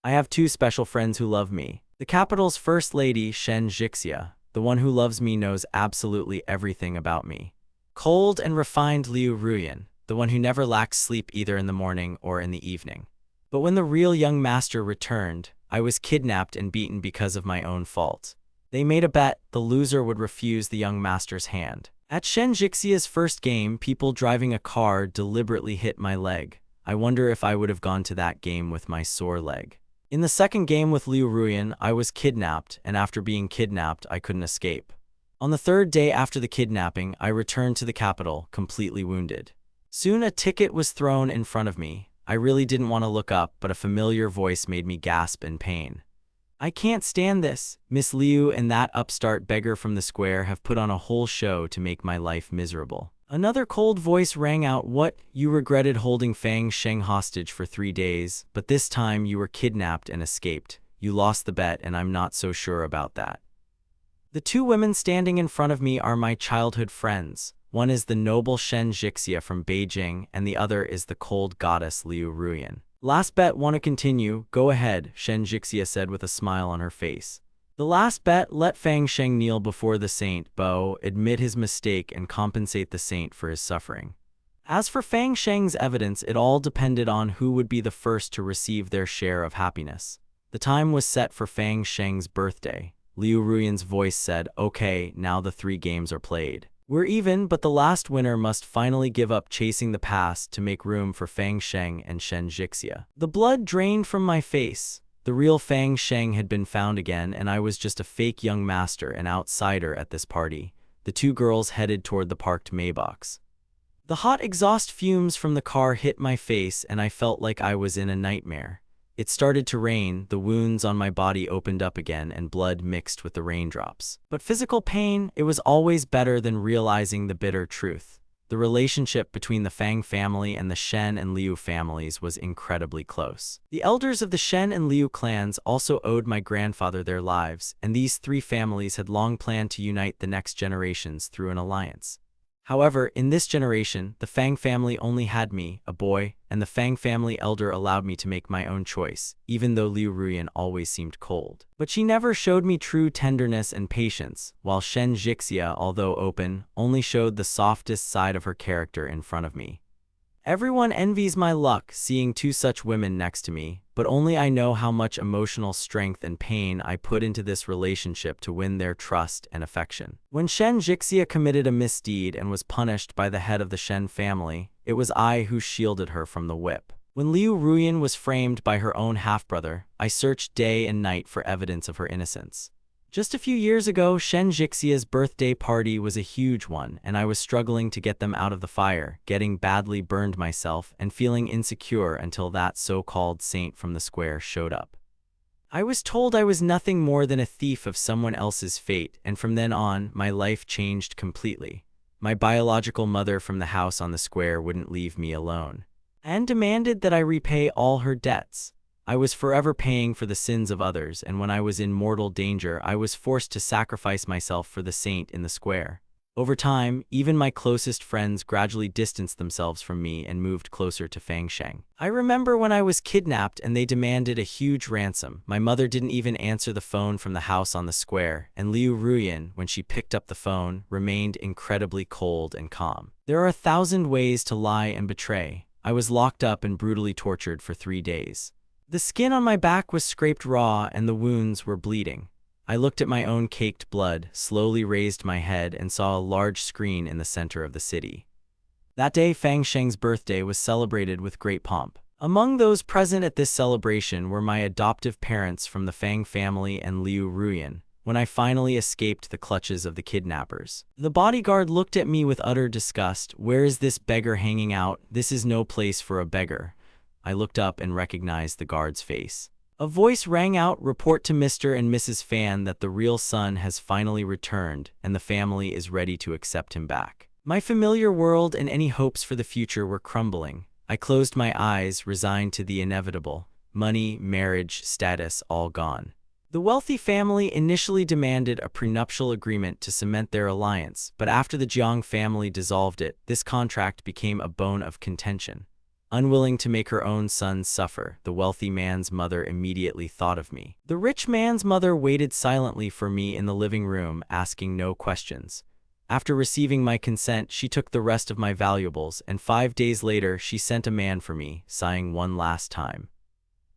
I have two special friends who love me. The capital's first lady, Shen Jixia, the one who loves me knows absolutely everything about me. Cold and refined Liu Ruyan, the one who never lacks sleep either in the morning or in the evening. But when the real young master returned, I was kidnapped and beaten because of my own fault. They made a bet the loser would refuse the young master's hand. At Shen Jixia's first game, people driving a car deliberately hit my leg. I wonder if I would have gone to that game with my sore leg. In the second game with Liu Ruyan, I was kidnapped, and after being kidnapped, I couldn't escape. On the third day after the kidnapping, I returned to the capital, completely wounded. Soon a ticket was thrown in front of me. I really didn't want to look up, but a familiar voice made me gasp in pain. I can't stand this. Miss Liu and that upstart beggar from the square have put on a whole show to make my life miserable. Another cold voice rang out, "What? You regretted holding Fang Sheng hostage for 3 days, but this time you were kidnapped and escaped. You lost the bet, and I'm not so sure about that." The two women standing in front of me are my childhood friends. One is the noble Shen Jixia from Beijing, and the other is the cold goddess Liu Ruyan. "Last bet, want to continue? Go ahead," Shen Jixia said with a smile on her face. "The last bet, let Fang Sheng kneel before the saint, Bo, admit his mistake and compensate the saint for his suffering." As for Fang Sheng's evidence, it all depended on who would be the first to receive their share of happiness. The time was set for Fang Sheng's birthday. Liu Ruyan's voice said, "Okay, now the 3 games are played. We're even, but the last winner must finally give up chasing the past to make room for Fang Sheng and Shen Jixia." The blood drained from my face. The real Fang Sheng had been found again, and I was just a fake young master, an outsider at this party. The two girls headed toward the parked Maybachs. The hot exhaust fumes from the car hit my face, and I felt like I was in a nightmare. It started to rain, the wounds on my body opened up again, and blood mixed with the raindrops. But physical pain, it was always better than realizing the bitter truth. The relationship between the Fang family and the Shen and Liu families was incredibly close. The elders of the Shen and Liu clans also owed my grandfather their lives, and these 3 families had long planned to unite the next generations through an alliance. However, in this generation, the Fang family only had me, a boy, and the Fang family elder allowed me to make my own choice, even though Liu Ruyan always seemed cold. But she never showed me true tenderness and patience, while Shen Jixia, although open, only showed the softest side of her character in front of me. Everyone envies my luck seeing 2 such women next to me, but only I know how much emotional strength and pain I put into this relationship to win their trust and affection. When Shen Jixia committed a misdeed and was punished by the head of the Shen family, it was I who shielded her from the whip. When Liu Ruyan was framed by her own half-brother, I searched day and night for evidence of her innocence. Just a few years ago, Shen Jixia's birthday party was a huge one, and I was struggling to get them out of the fire, getting badly burned myself, and feeling insecure until that so-called saint from the square showed up. I was told I was nothing more than a thief of someone else's fate, and from then on, my life changed completely. My biological mother from the house on the square wouldn't leave me alone, and demanded that I repay all her debts. I was forever paying for the sins of others, and when I was in mortal danger, I was forced to sacrifice myself for the saint in the square. Over time, even my closest friends gradually distanced themselves from me and moved closer to Fang Sheng. I remember when I was kidnapped and they demanded a huge ransom. My mother didn't even answer the phone from the house on the square, and Liu Ruyan, when she picked up the phone, remained incredibly cold and calm. There are 1,000 ways to lie and betray. I was locked up and brutally tortured for 3 days. The skin on my back was scraped raw and the wounds were bleeding. I looked at my own caked blood, slowly raised my head, and saw a large screen in the center of the city. That day, Fang Sheng's birthday was celebrated with great pomp. Among those present at this celebration were my adoptive parents from the Fang family and Liu Ruyan. When I finally escaped the clutches of the kidnappers, the bodyguard looked at me with utter disgust. "Where is this beggar hanging out? This is no place for a beggar." I looked up and recognized the guard's face. A voice rang out, "Report to Mr. and Mrs. Fan that the real son has finally returned, and the family is ready to accept him back." My familiar world and any hopes for the future were crumbling. I closed my eyes, resigned to the inevitable. Money, marriage, status, all gone. The wealthy family initially demanded a prenuptial agreement to cement their alliance, but after the Jiang family dissolved it, this contract became a bone of contention. Unwilling to make her own son suffer, the wealthy man's mother immediately thought of me. The rich man's mother waited silently for me in the living room, asking no questions. After receiving my consent, she took the rest of my valuables, and 5 days later she sent a man for me, sighing one last time.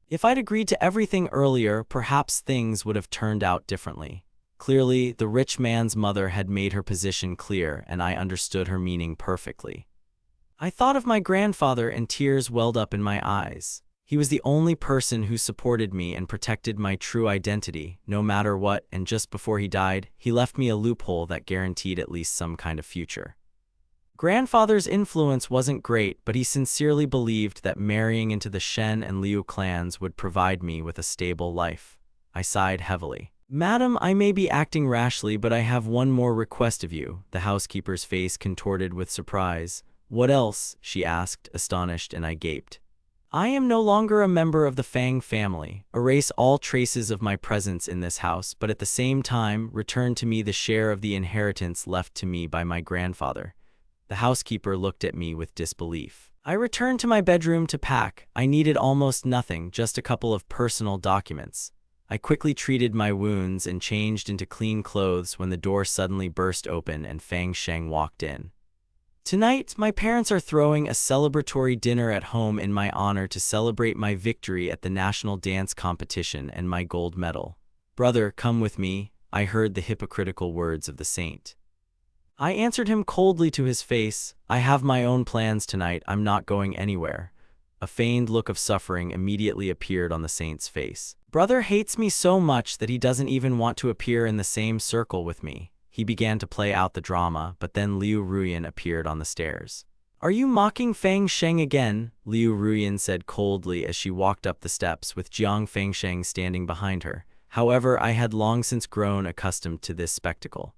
If I'd agreed to everything earlier, perhaps things would have turned out differently. Clearly, the rich man's mother had made her position clear, and I understood her meaning perfectly. I thought of my grandfather and tears welled up in my eyes. He was the only person who supported me and protected my true identity, no matter what, and just before he died, he left me a loophole that guaranteed at least some kind of future. Grandfather's influence wasn't great, but he sincerely believed that marrying into the Shen and Liu clans would provide me with a stable life. I sighed heavily. "Madam, I may be acting rashly, but I have one more request of you." The housekeeper's face contorted with surprise. "What else?" she asked, astonished, and I gaped. "I am no longer a member of the Fang family. Erase all traces of my presence in this house, but at the same time, return to me the share of the inheritance left to me by my grandfather." The housekeeper looked at me with disbelief. I returned to my bedroom to pack. I needed almost nothing, just a couple of personal documents. I quickly treated my wounds and changed into clean clothes when the door suddenly burst open and Fang Sheng walked in. "Tonight, my parents are throwing a celebratory dinner at home in my honor to celebrate my victory at the national dance competition and my gold medal. Brother, come with me," I heard the hypocritical words of the saint. I answered him coldly to his face, "I have my own plans tonight, I'm not going anywhere." A feigned look of suffering immediately appeared on the saint's face. "Brother hates me so much that he doesn't even want to appear in the same circle with me." He began to play out the drama, but then Liu Ruyan appeared on the stairs. "Are you mocking Fang Sheng again?" Liu Ruyan said coldly as she walked up the steps with Jiang Fangsheng standing behind her. However, I had long since grown accustomed to this spectacle.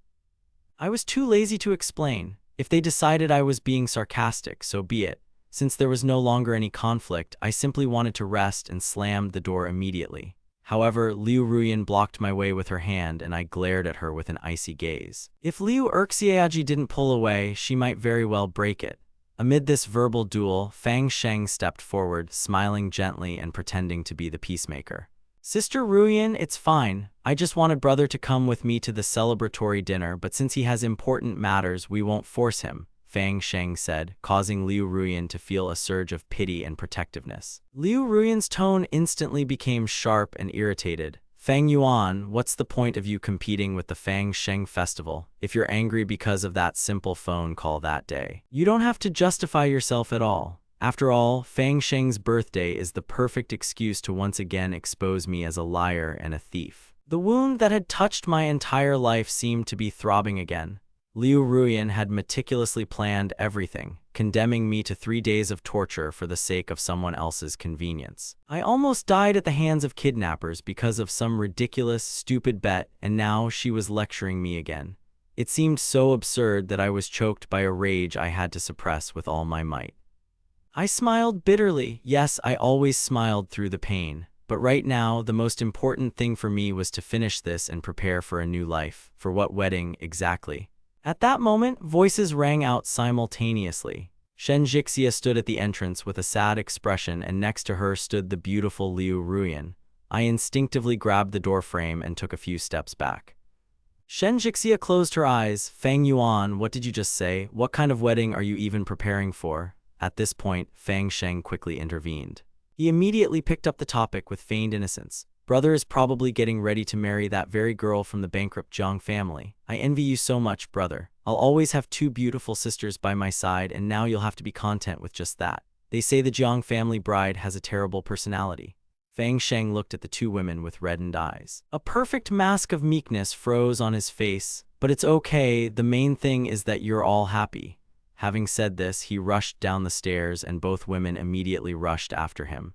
I was too lazy to explain. If they decided I was being sarcastic, so be it. Since there was no longer any conflict, I simply wanted to rest and slammed the door immediately. However, Liu Ruyan blocked my way with her hand, and I glared at her with an icy gaze. If Liu Erxiaji didn't pull away, she might very well break it. Amid this verbal duel, Fang Sheng stepped forward, smiling gently and pretending to be the peacemaker. "Sister Ruyan, it's fine. I just wanted brother to come with me to the celebratory dinner, but since he has important matters, we won't force him," Fang Sheng said, causing Liu Ruyan to feel a surge of pity and protectiveness. Liu Ruyan's tone instantly became sharp and irritated. "Fang Yuan, what's the point of you competing with the Fang Sheng festival, if you're angry because of that simple phone call that day? You don't have to justify yourself at all. After all, Fang Sheng's birthday is the perfect excuse to once again expose me as a liar and a thief." The wound that had touched my entire life seemed to be throbbing again. Liu Ruyan had meticulously planned everything, condemning me to 3 days of torture for the sake of someone else's convenience. I almost died at the hands of kidnappers because of some ridiculous, stupid bet, and now she was lecturing me again. It seemed so absurd that I was choked by a rage I had to suppress with all my might. I smiled bitterly. Yes, I always smiled through the pain. But right now, the most important thing for me was to finish this and prepare for a new life. For what wedding, exactly? At that moment, voices rang out simultaneously. Shen Jixia stood at the entrance with a sad expression, and next to her stood the beautiful Liu Ruyan. I instinctively grabbed the doorframe and took a few steps back. Shen Jixia closed her eyes. "Fang Yuan, what did you just say? What kind of wedding are you even preparing for?" At this point, Fang Sheng quickly intervened. He immediately picked up the topic with feigned innocence. "Brother is probably getting ready to marry that very girl from the bankrupt Jiang family. I envy you so much, brother. I'll always have 2 beautiful sisters by my side, and now you'll have to be content with just that. They say the Jiang family bride has a terrible personality." Fang Sheng looked at the 2 women with reddened eyes. A perfect mask of meekness froze on his face. "But it's okay, the main thing is that you're all happy." Having said this, he rushed down the stairs, and both women immediately rushed after him.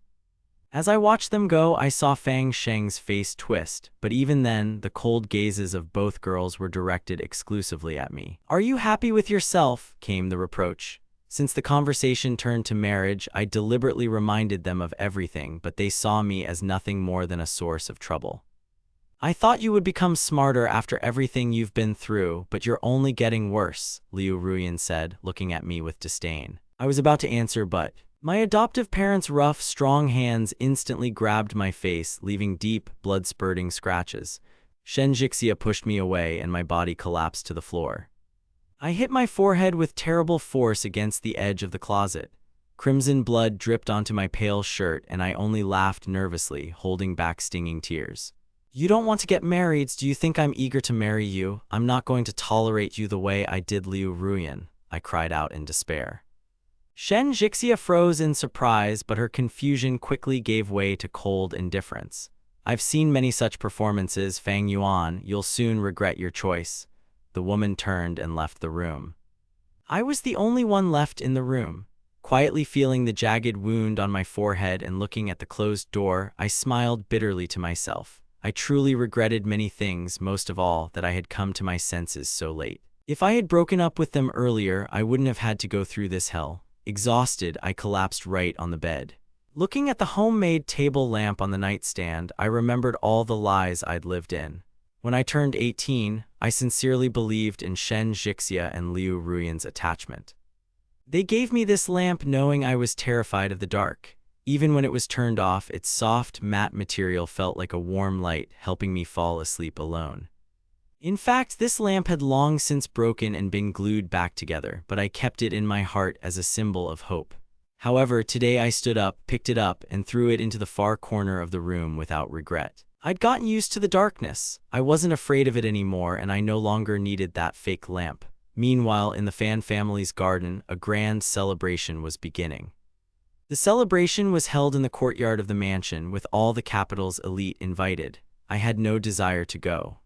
As I watched them go, I saw Fang Sheng's face twist, but even then, the cold gazes of both girls were directed exclusively at me. "Are you happy with yourself?" came the reproach. Since the conversation turned to marriage, I deliberately reminded them of everything, but they saw me as nothing more than a source of trouble. "I thought you would become smarter after everything you've been through, but you're only getting worse," Liu Ruyan said, looking at me with disdain. I was about to answer, but My adoptive parents' rough, strong hands instantly grabbed my face, leaving deep, blood-spurting scratches. Shenjixia pushed me away and my body collapsed to the floor. I hit my forehead with terrible force against the edge of the closet. Crimson blood dripped onto my pale shirt and I only laughed nervously, holding back stinging tears. "You don't want to get married? Do you think I'm eager to marry you? I'm not going to tolerate you the way I did Liu Ruyan," I cried out in despair. Shenjixia froze in surprise, but her confusion quickly gave way to cold indifference. "I've seen many such performances, Fang Yuan. You'll soon regret your choice." The woman turned and left the room. I was the only one left in the room. Quietly feeling the jagged wound on my forehead and looking at the closed door, I smiled bitterly to myself. I truly regretted many things, most of all that I had come to my senses so late. If I had broken up with them earlier, I wouldn't have had to go through this hell. Exhausted, I collapsed right on the bed. Looking at the homemade table lamp on the nightstand, I remembered all the lies I'd lived in. When I turned 18, I sincerely believed in Shenjixia and Liu Ruyan's attachment. They gave me this lamp knowing I was terrified of the dark. Even when it was turned off, its soft, matte material felt like a warm light, helping me fall asleep alone. In fact, this lamp had long since broken and been glued back together, but I kept it in my heart as a symbol of hope. However, today I stood up, picked it up, and threw it into the far corner of the room without regret. I'd gotten used to the darkness. I wasn't afraid of it anymore, and I no longer needed that fake lamp. Meanwhile, in the Fan family's garden, a grand celebration was beginning. The celebration was held in the courtyard of the mansion, with all the capital's elite invited. I had no desire to go.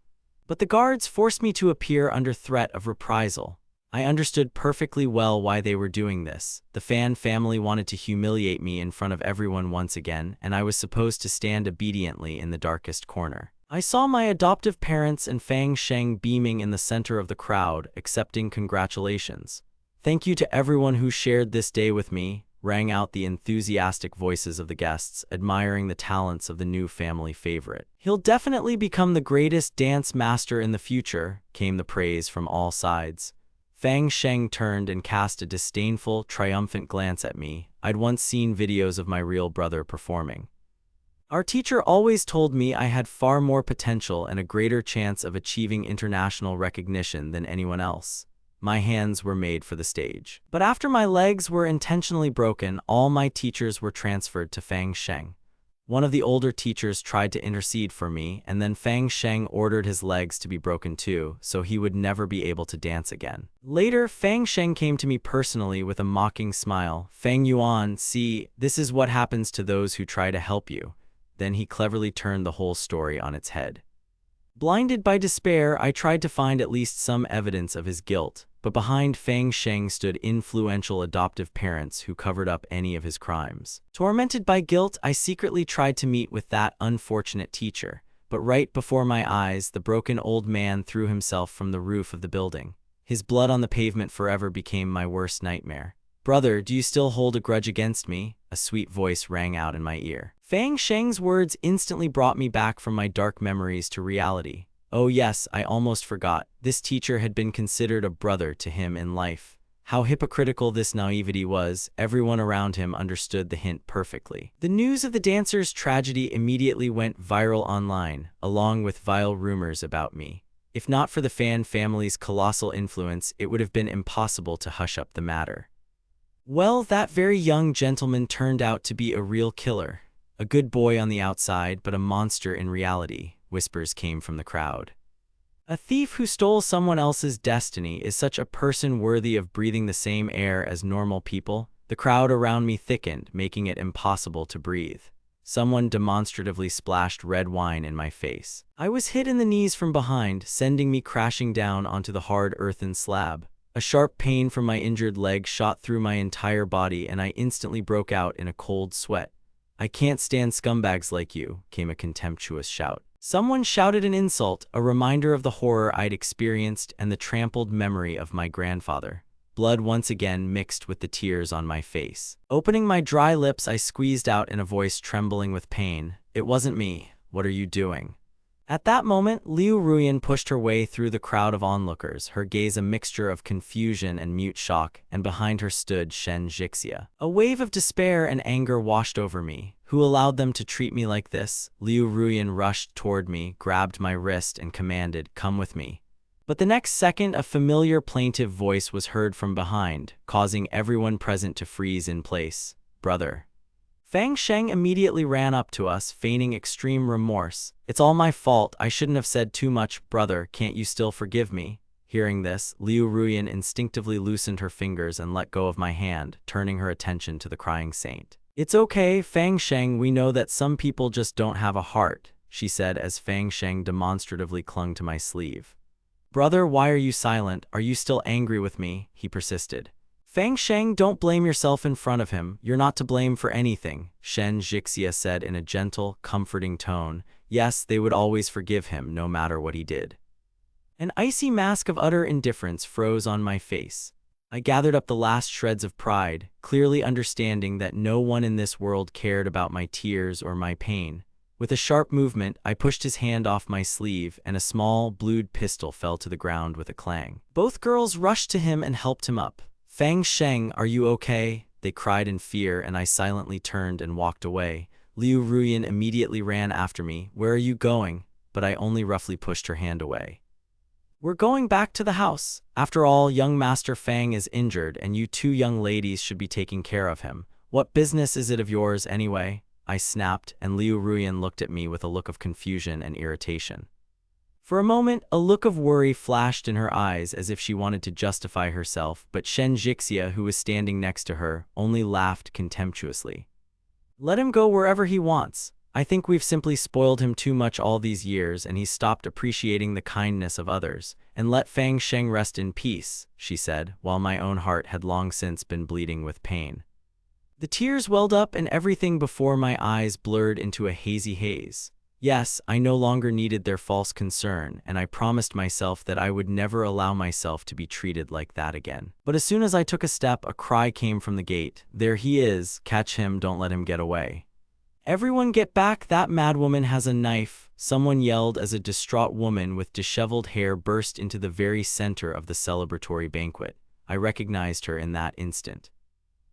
But the guards forced me to appear under threat of reprisal. I understood perfectly well why they were doing this. The Fan family wanted to humiliate me in front of everyone once again, and I was supposed to stand obediently in the darkest corner. I saw my adoptive parents and Fang Sheng beaming in the center of the crowd, accepting congratulations. "Thank you to everyone who shared this day with me," rang out the enthusiastic voices of the guests, admiring the talents of the new family favorite. "He'll definitely become the greatest dance master in the future," came the praise from all sides. Fang Sheng turned and cast a disdainful, triumphant glance at me. I'd once seen videos of my real brother performing. "Our teacher always told me I had far more potential and a greater chance of achieving international recognition than anyone else." My hands were made for the stage. But after my legs were intentionally broken, all my teachers were transferred to Fang Sheng. One of the older teachers tried to intercede for me, and then Fang Sheng ordered his legs to be broken too, so he would never be able to dance again. Later, Fang Sheng came to me personally with a mocking smile. "Fang Yuan, see, this is what happens to those who try to help you." Then he cleverly turned the whole story on its head. Blinded by despair, I tried to find at least some evidence of his guilt, but behind Fang Sheng stood influential adoptive parents who covered up any of his crimes. Tormented by guilt, I secretly tried to meet with that unfortunate teacher, but right before my eyes, the broken old man threw himself from the roof of the building. His blood on the pavement forever became my worst nightmare. "Brother, do you still hold a grudge against me?" a sweet voice rang out in my ear. Fang Sheng's words instantly brought me back from my dark memories to reality. Oh yes, I almost forgot. This teacher had been considered a brother to him in life. How hypocritical this naivety was. Everyone around him understood the hint perfectly. The news of the dancer's tragedy immediately went viral online, along with vile rumors about me. If not for the Fan family's colossal influence, it would have been impossible to hush up the matter. Well, that very young gentleman turned out to be a real killer. A good boy on the outside, but a monster in reality, whispers came from the crowd. A thief who stole someone else's destiny. Is such a person worthy of breathing the same air as normal people? The crowd around me thickened, making it impossible to breathe. Someone demonstratively splashed red wine in my face. I was hit in the knees from behind, sending me crashing down onto the hard earthen slab. A sharp pain from my injured leg shot through my entire body, and I instantly broke out in a cold sweat. "I can't stand scumbags like you," came a contemptuous shout. Someone shouted an insult, a reminder of the horror I'd experienced and the trampled memory of my grandfather. Blood once again mixed with the tears on my face. Opening my dry lips, I squeezed out in a voice trembling with pain, "It wasn't me. What are you doing?" At that moment, Liu Ruyan pushed her way through the crowd of onlookers, her gaze a mixture of confusion and mute shock, and behind her stood Shen Jixia. A wave of despair and anger washed over me. Who allowed them to treat me like this? Liu Ruyan rushed toward me, grabbed my wrist, and commanded, "Come with me." But the next second, a familiar plaintive voice was heard from behind, causing everyone present to freeze in place. "Brother." Fang Sheng immediately ran up to us, feigning extreme remorse. "It's all my fault. I shouldn't have said too much. Brother, can't you still forgive me?" Hearing this, Liu Ruyan instinctively loosened her fingers and let go of my hand, turning her attention to the crying saint. "It's okay, Fang Sheng. We know that some people just don't have a heart," she said as Fang Sheng demonstratively clung to my sleeve. "Brother, why are you silent? Are you still angry with me?" he persisted. "Fang Sheng, don't blame yourself in front of him. You're not to blame for anything," Shen Jixia said in a gentle, comforting tone. Yes, they would always forgive him, no matter what he did. An icy mask of utter indifference froze on my face. I gathered up the last shreds of pride, clearly understanding that no one in this world cared about my tears or my pain. With a sharp movement, I pushed his hand off my sleeve, and a small, blued pistol fell to the ground with a clang. Both girls rushed to him and helped him up. "Fang Sheng, are you okay?" they cried in fear, and I silently turned and walked away. Liu Ruyan immediately ran after me. "Where are you going?" But I only roughly pushed her hand away. "We're going back to the house. After all, young Master Fang is injured, and you two young ladies should be taking care of him. What business is it of yours, anyway?" I snapped, and Liu Ruyan looked at me with a look of confusion and irritation. For a moment, a look of worry flashed in her eyes as if she wanted to justify herself, but Shen Jixia, who was standing next to her, only laughed contemptuously. "Let him go wherever he wants. I think we've simply spoiled him too much all these years, and he's stopped appreciating the kindness of others. And let Fang Sheng rest in peace," she said, while my own heart had long since been bleeding with pain. The tears welled up, and everything before my eyes blurred into a hazy haze. Yes, I no longer needed their false concern, and I promised myself that I would never allow myself to be treated like that again. But as soon as I took a step, a cry came from the gate. "There he is! Catch him, don't let him get away." "Everyone get back, that madwoman has a knife!" someone yelled as a distraught woman with disheveled hair burst into the very center of the celebratory banquet. I recognized her in that instant.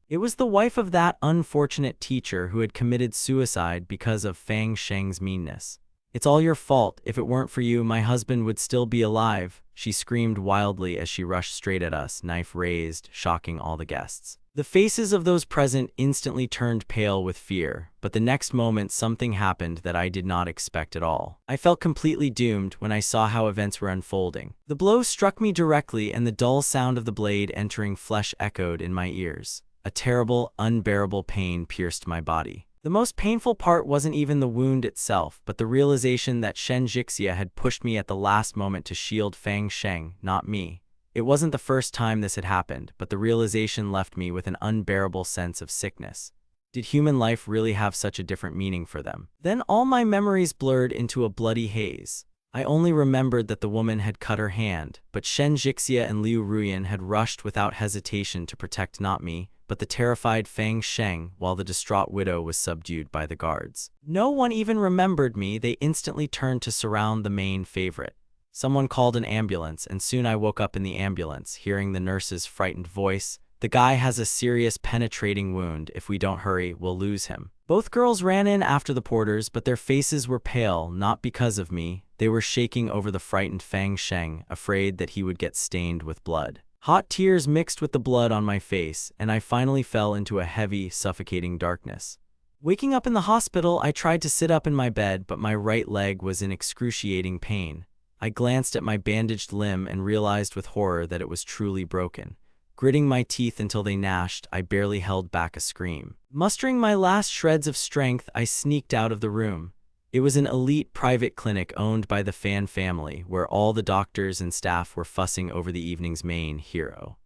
It was the wife of that unfortunate teacher who had committed suicide because of Fang Sheng's meanness. "It's all your fault. If it weren't for you, my husband would still be alive," she screamed wildly as she rushed straight at us, knife raised, shocking all the guests. The faces of those present instantly turned pale with fear, but the next moment something happened that I did not expect at all. I felt completely doomed when I saw how events were unfolding. The blow struck me directly, and the dull sound of the blade entering flesh echoed in my ears. A terrible, unbearable pain pierced my body. The most painful part wasn't even the wound itself, but the realization that Shen Jixia had pushed me at the last moment to shield Fang Sheng, not me. It wasn't the first time this had happened, but the realization left me with an unbearable sense of sickness. Did human life really have such a different meaning for them? Then all my memories blurred into a bloody haze. I only remembered that the woman had cut her hand, but Shen Jixia and Liu Ruyan had rushed without hesitation to protect not me, but the terrified Fang Sheng, while the distraught widow was subdued by the guards. No one even remembered me. They instantly turned to surround the main favorite. Someone called an ambulance, and soon I woke up in the ambulance, hearing the nurse's frightened voice. "The guy has a serious penetrating wound. If we don't hurry, we'll lose him." Both girls ran in after the porters, but their faces were pale, not because of me. They were shaking over the frightened Fang Sheng, afraid that he would get stained with blood. Hot tears mixed with the blood on my face, and I finally fell into a heavy, suffocating darkness. Waking up in the hospital, I tried to sit up in my bed, but my right leg was in excruciating pain. I glanced at my bandaged limb and realized with horror that it was truly broken. Gritting my teeth until they gnashed, I barely held back a scream. Mustering my last shreds of strength, I sneaked out of the room. It was an elite private clinic owned by the Fan family, where all the doctors and staff were fussing over the evening's main hero.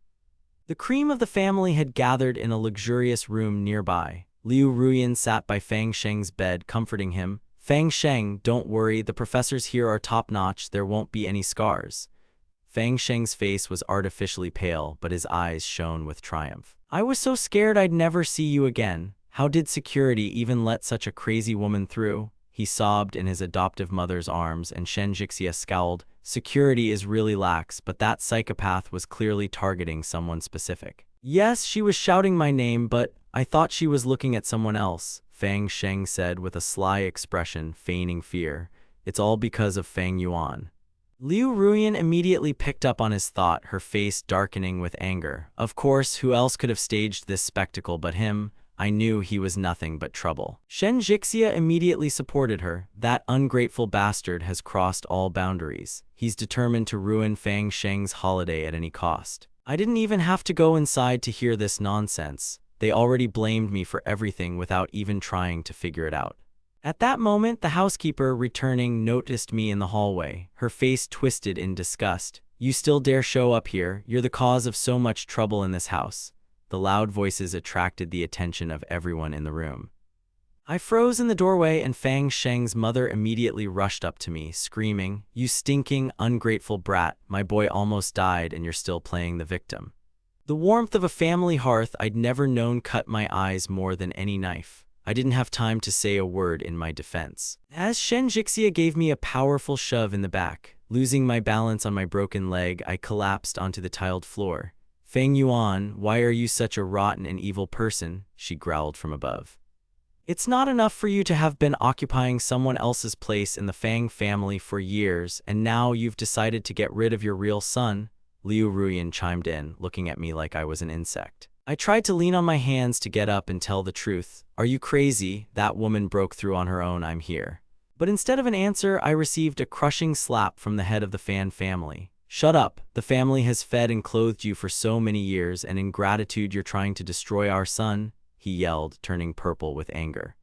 The cream of the family had gathered in a luxurious room nearby. Liu Ruyan sat by Fang Sheng's bed, comforting him. "Fang Sheng, don't worry, the professors here are top-notch, there won't be any scars." Fang Sheng's face was artificially pale, but his eyes shone with triumph. "I was so scared I'd never see you again. How did security even let such a crazy woman through?" he sobbed in his adoptive mother's arms, and Shen Jixia scowled. Security is really lax, but that psychopath was clearly targeting someone specific. Yes, she was shouting my name, but I thought she was looking at someone else, Fang Sheng said with a sly expression, feigning fear. It's all because of Fang Yuan. Liu Ruyan immediately picked up on his thought, her face darkening with anger. Of course, who else could have staged this spectacle but him? I knew he was nothing but trouble. Shen Jixia immediately supported her. That ungrateful bastard has crossed all boundaries. He's determined to ruin Fang Sheng's holiday at any cost. I didn't even have to go inside to hear this nonsense. They already blamed me for everything without even trying to figure it out. At that moment, the housekeeper, returning, noticed me in the hallway, her face twisted in disgust. You still dare show up here? You're the cause of so much trouble in this house. The loud voices attracted the attention of everyone in the room. I froze in the doorway, and Fang Sheng's mother immediately rushed up to me, screaming, "You stinking, ungrateful brat, my boy almost died and you're still playing the victim." The warmth of a family hearth I'd never known cut my eyes more than any knife. I didn't have time to say a word in my defense. As Shen Jixia gave me a powerful shove in the back, losing my balance on my broken leg, I collapsed onto the tiled floor. "Fang Yuan, why are you such a rotten and evil person?" she growled from above. "It's not enough for you to have been occupying someone else's place in the Fang family for years, and now you've decided to get rid of your real son?" Liu Ruyan chimed in, looking at me like I was an insect. I tried to lean on my hands to get up and tell the truth. "Are you crazy? That woman broke through on her own. I'm here." But instead of an answer, I received a crushing slap from the head of the Fan family. "Shut up. The family has fed and clothed you for so many years, and in gratitude you're trying to destroy our son?" he yelled, turning purple with anger.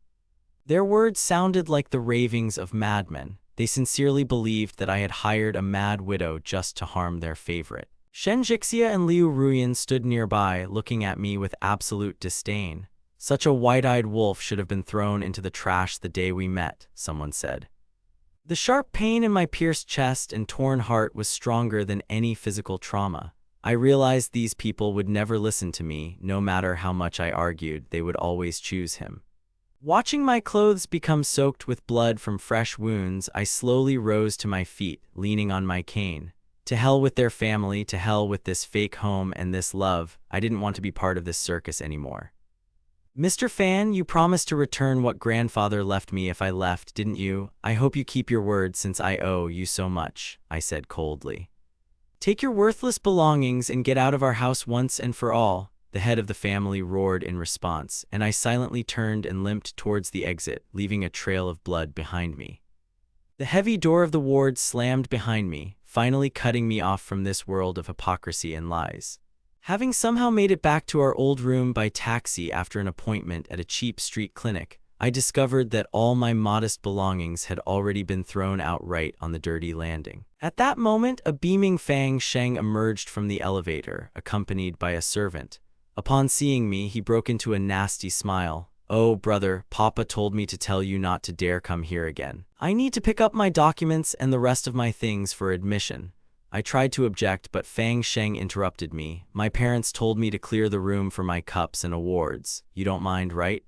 Their words sounded like the ravings of madmen. They sincerely believed that I had hired a mad widow just to harm their favorite. Shen Jixia and Liu Ruyan stood nearby, looking at me with absolute disdain. "Such a white-eyed wolf should have been thrown into the trash the day we met," someone said. The sharp pain in my pierced chest and torn heart was stronger than any physical trauma. I realized these people would never listen to me. No matter how much I argued, they would always choose him. Watching my clothes become soaked with blood from fresh wounds, I slowly rose to my feet, leaning on my cane. To hell with their family, to hell with this fake home and this love. I didn't want to be part of this circus anymore. "Mr. Fan, you promised to return what grandfather left me if I left, didn't you? I hope you keep your word since I owe you so much," I said coldly. "Take your worthless belongings and get out of our house once and for all," the head of the family roared in response, and I silently turned and limped towards the exit, leaving a trail of blood behind me. The heavy door of the ward slammed behind me, finally cutting me off from this world of hypocrisy and lies. Having somehow made it back to our old room by taxi after an appointment at a cheap street clinic, I discovered that all my modest belongings had already been thrown out right on the dirty landing. At that moment, a beaming Fang Sheng emerged from the elevator, accompanied by a servant. Upon seeing me, he broke into a nasty smile. "Oh, brother, Papa told me to tell you not to dare come here again. I need to pick up my documents and the rest of my things for admission." I tried to object, but Fang Sheng interrupted me. "My parents told me to clear the room for my cups and awards. You don't mind, right?"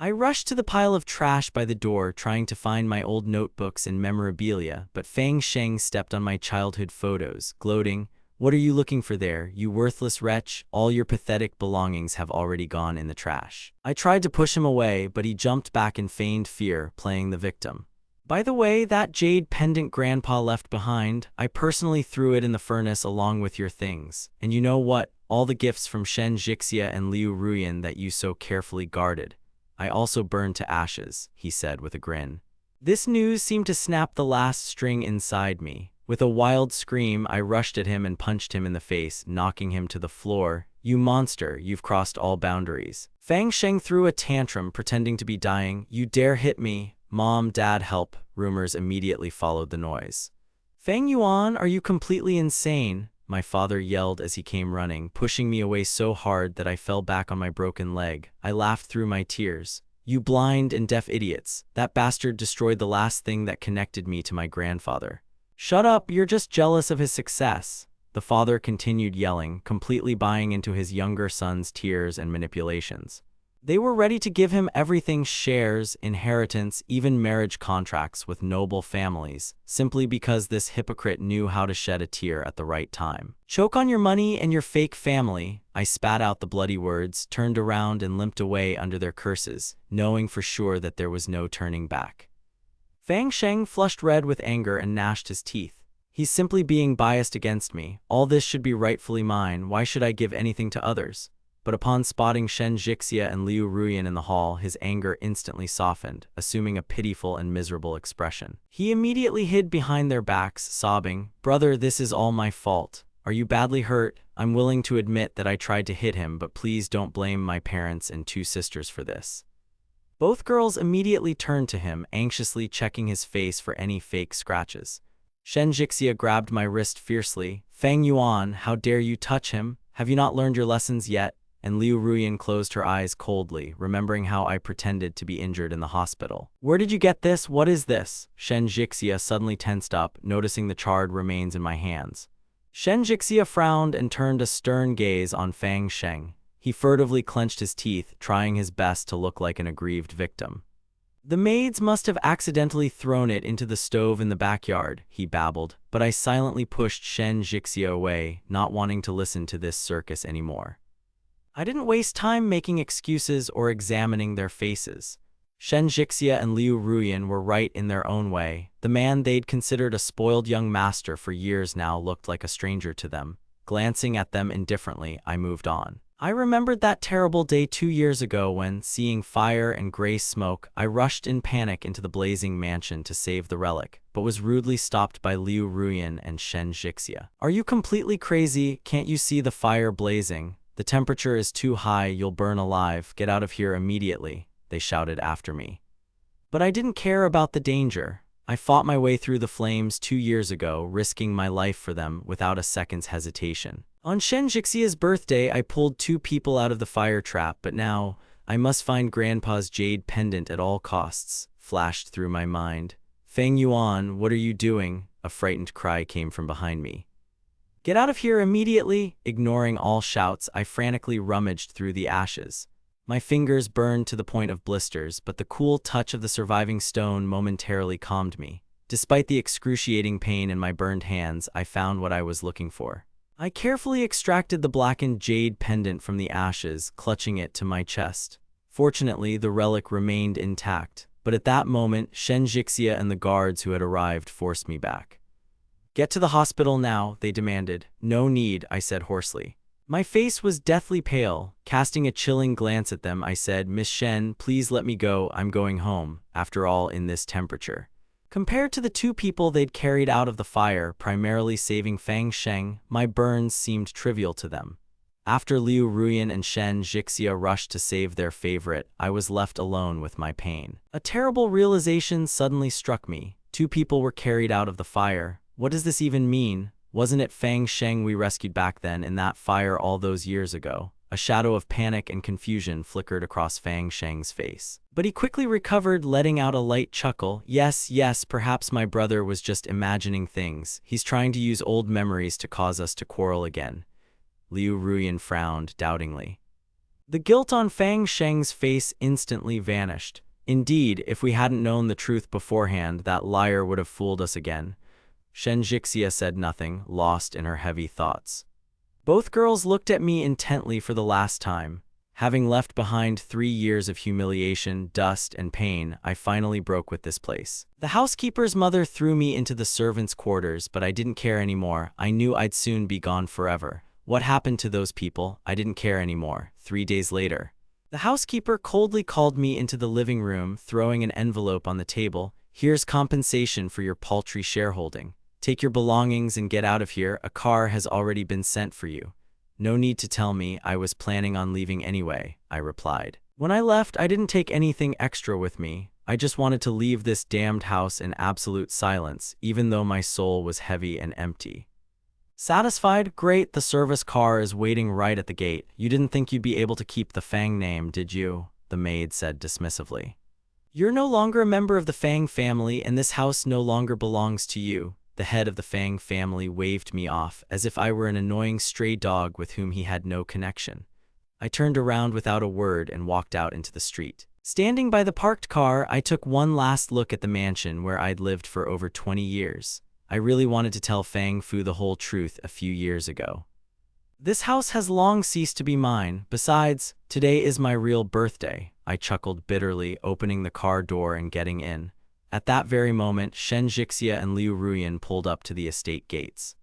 I rushed to the pile of trash by the door, trying to find my old notebooks and memorabilia, but Fang Sheng stepped on my childhood photos, gloating, "What are you looking for there, you worthless wretch? All your pathetic belongings have already gone in the trash." I tried to push him away, but he jumped back in feigned fear, playing the victim. "By the way, that jade pendant Grandpa left behind, I personally threw it in the furnace along with your things. And you know what? All the gifts from Shen Jixia and Liu Ruyan that you so carefully guarded, I also burned to ashes," he said with a grin. This news seemed to snap the last string inside me. With a wild scream, I rushed at him and punched him in the face, knocking him to the floor. "You monster, you've crossed all boundaries." Fang Sheng threw a tantrum, pretending to be dying. "You dare hit me? Mom, Dad, help." Rumors immediately followed the noise. "Fang Yuan, are you completely insane?" my father yelled as he came running, pushing me away so hard that I fell back on my broken leg. I laughed through my tears. "You blind and deaf idiots. That bastard destroyed the last thing that connected me to my grandfather." "Shut up, you're just jealous of his success," the father continued yelling, completely buying into his younger son's tears and manipulations. They were ready to give him everything: shares, inheritance, even marriage contracts with noble families, simply because this hypocrite knew how to shed a tear at the right time. "Choke on your money and your fake family." I spat out the bloody words, turned around and limped away under their curses, knowing for sure that there was no turning back. Fang Sheng flushed red with anger and gnashed his teeth. "He's simply being biased against me. All this should be rightfully mine. Why should I give anything to others?" But upon spotting Shen Jixia and Liu Ruyan in the hall, his anger instantly softened, assuming a pitiful and miserable expression. He immediately hid behind their backs, sobbing, "Brother, this is all my fault. Are you badly hurt? I'm willing to admit that I tried to hit him, but please don't blame my parents and 2 sisters for this." Both girls immediately turned to him, anxiously checking his face for any fake scratches. Shen Jixia grabbed my wrist fiercely. "Fang Yuan, how dare you touch him? Have you not learned your lessons yet?" And Liu Ruyan closed her eyes coldly, remembering how I pretended to be injured in the hospital. "Where did you get this? What is this?" Shen Jixia suddenly tensed up, noticing the charred remains in my hands. Shen Jixia frowned and turned a stern gaze on Fang Sheng. He furtively clenched his teeth, trying his best to look like an aggrieved victim. "The maids must have accidentally thrown it into the stove in the backyard," he babbled, but I silently pushed Shen Jixia away, not wanting to listen to this circus anymore. I didn't waste time making excuses or examining their faces. Shen Jixia and Liu Ruyan were right in their own way. The man they'd considered a spoiled young master for years now looked like a stranger to them. Glancing at them indifferently, I moved on. I remembered that terrible day 2 years ago when, seeing fire and gray smoke, I rushed in panic into the blazing mansion to save the relic, but was rudely stopped by Liu Ruyan and Shen Jixia. "Are you completely crazy? Can't you see the fire blazing? The temperature is too high, you'll burn alive. Get out of here immediately," they shouted after me. But I didn't care about the danger. I fought my way through the flames 2 years ago, risking my life for them without a second's hesitation. On Shen Jixia's birthday, I pulled 2 people out of the fire trap, but now I must find Grandpa's jade pendant at all costs, flashed through my mind. "Feng Yuan, what are you doing?" A frightened cry came from behind me. "Get out of here immediately!" Ignoring all shouts, I frantically rummaged through the ashes. My fingers burned to the point of blisters, but the cool touch of the surviving stone momentarily calmed me. Despite the excruciating pain in my burned hands, I found what I was looking for. I carefully extracted the blackened jade pendant from the ashes, clutching it to my chest. Fortunately, the relic remained intact, but at that moment, Shen Jixia and the guards who had arrived forced me back. "Get to the hospital now," they demanded. "No need," I said hoarsely. My face was deathly pale. Casting a chilling glance at them, I said, "Miss Shen, please let me go. I'm going home. After all, in this temperature." Compared to the 2 people they'd carried out of the fire, primarily saving Fang Sheng, my burns seemed trivial to them. After Liu Ruyan and Shen Jixia rushed to save their favorite, I was left alone with my pain. A terrible realization suddenly struck me. 2 people were carried out of the fire. What does this even mean? Wasn't it Fang Sheng we rescued back then in that fire all those years ago? A shadow of panic and confusion flickered across Fang Sheng's face. But he quickly recovered, letting out a light chuckle. Yes, perhaps my brother was just imagining things. He's trying to use old memories to cause us to quarrel again." Liu Ruyan frowned doubtingly. The guilt on Fang Sheng's face instantly vanished. Indeed, if we hadn't known the truth beforehand, that liar would have fooled us again. Shen Jixia said nothing, lost in her heavy thoughts. Both girls looked at me intently for the last time. Having left behind 3 years of humiliation, dust, and pain, I finally broke with this place. The housekeeper's mother threw me into the servants' quarters, but I didn't care anymore. I knew I'd soon be gone forever. What happened to those people? I didn't care anymore. 3 days later, the housekeeper coldly called me into the living room, throwing an envelope on the table. "Here's compensation for your paltry shareholding. Take your belongings and get out of here. A car has already been sent for you." "No need to tell me. I was planning on leaving anyway," I replied. When I left, I didn't take anything extra with me. I just wanted to leave this damned house in absolute silence, even though my soul was heavy and empty. Satisfied? Great, the service car is waiting right at the gate. You didn't think you'd be able to keep the Fang name, did you? The maid said dismissively. "You're no longer a member of the Fang family, and this house no longer belongs to you." The head of the Fang family waved me off, as if I were an annoying stray dog with whom he had no connection. I turned around without a word and walked out into the street. Standing by the parked car, I took one last look at the mansion where I'd lived for over 20 years. I really wanted to tell Fang Fu the whole truth a few years ago. This house has long ceased to be mine. Besides, today is my real birthday. I chuckled bitterly, opening the car door and getting in. At that very moment, Shen Jixia and Liu Ruyan pulled up to the estate gates.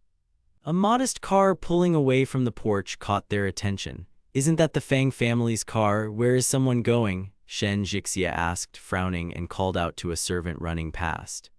A modest car pulling away from the porch caught their attention. "Isn't that the Fang family's car? Where is someone going?" Shen Jixia asked, frowning, and called out to a servant running past.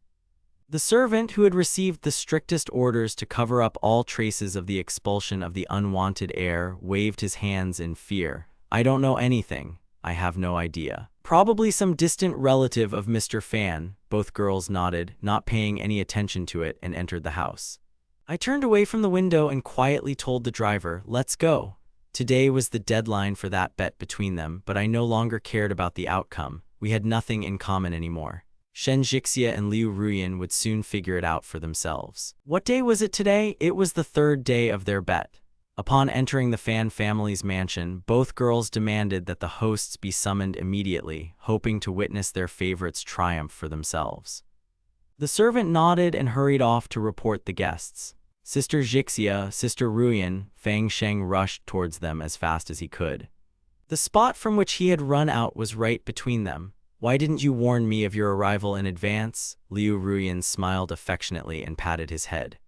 The servant, who had received the strictest orders to cover up all traces of the expulsion of the unwanted heir, waved his hands in fear. "I don't know anything. I have no idea. Probably some distant relative of Mr. Fan." Both girls nodded, not paying any attention to it, and entered the house. I turned away from the window and quietly told the driver, "Let's go." Today was the deadline for that bet between them, but I no longer cared about the outcome. We had nothing in common anymore. Shen Jixia and Liu Ruyan would soon figure it out for themselves. What day was it today? It was the third day of their bet. Upon entering the Fan family's mansion, both girls demanded that the hosts be summoned immediately, hoping to witness their favorites triumph for themselves. The servant nodded and hurried off to report the guests. Sister Jixia, Sister Ruyan, Fang Sheng rushed towards them as fast as he could. The spot from which he had run out was right between them. "Why didn't you warn me of your arrival in advance?" Liu Ruyan smiled affectionately and patted his head.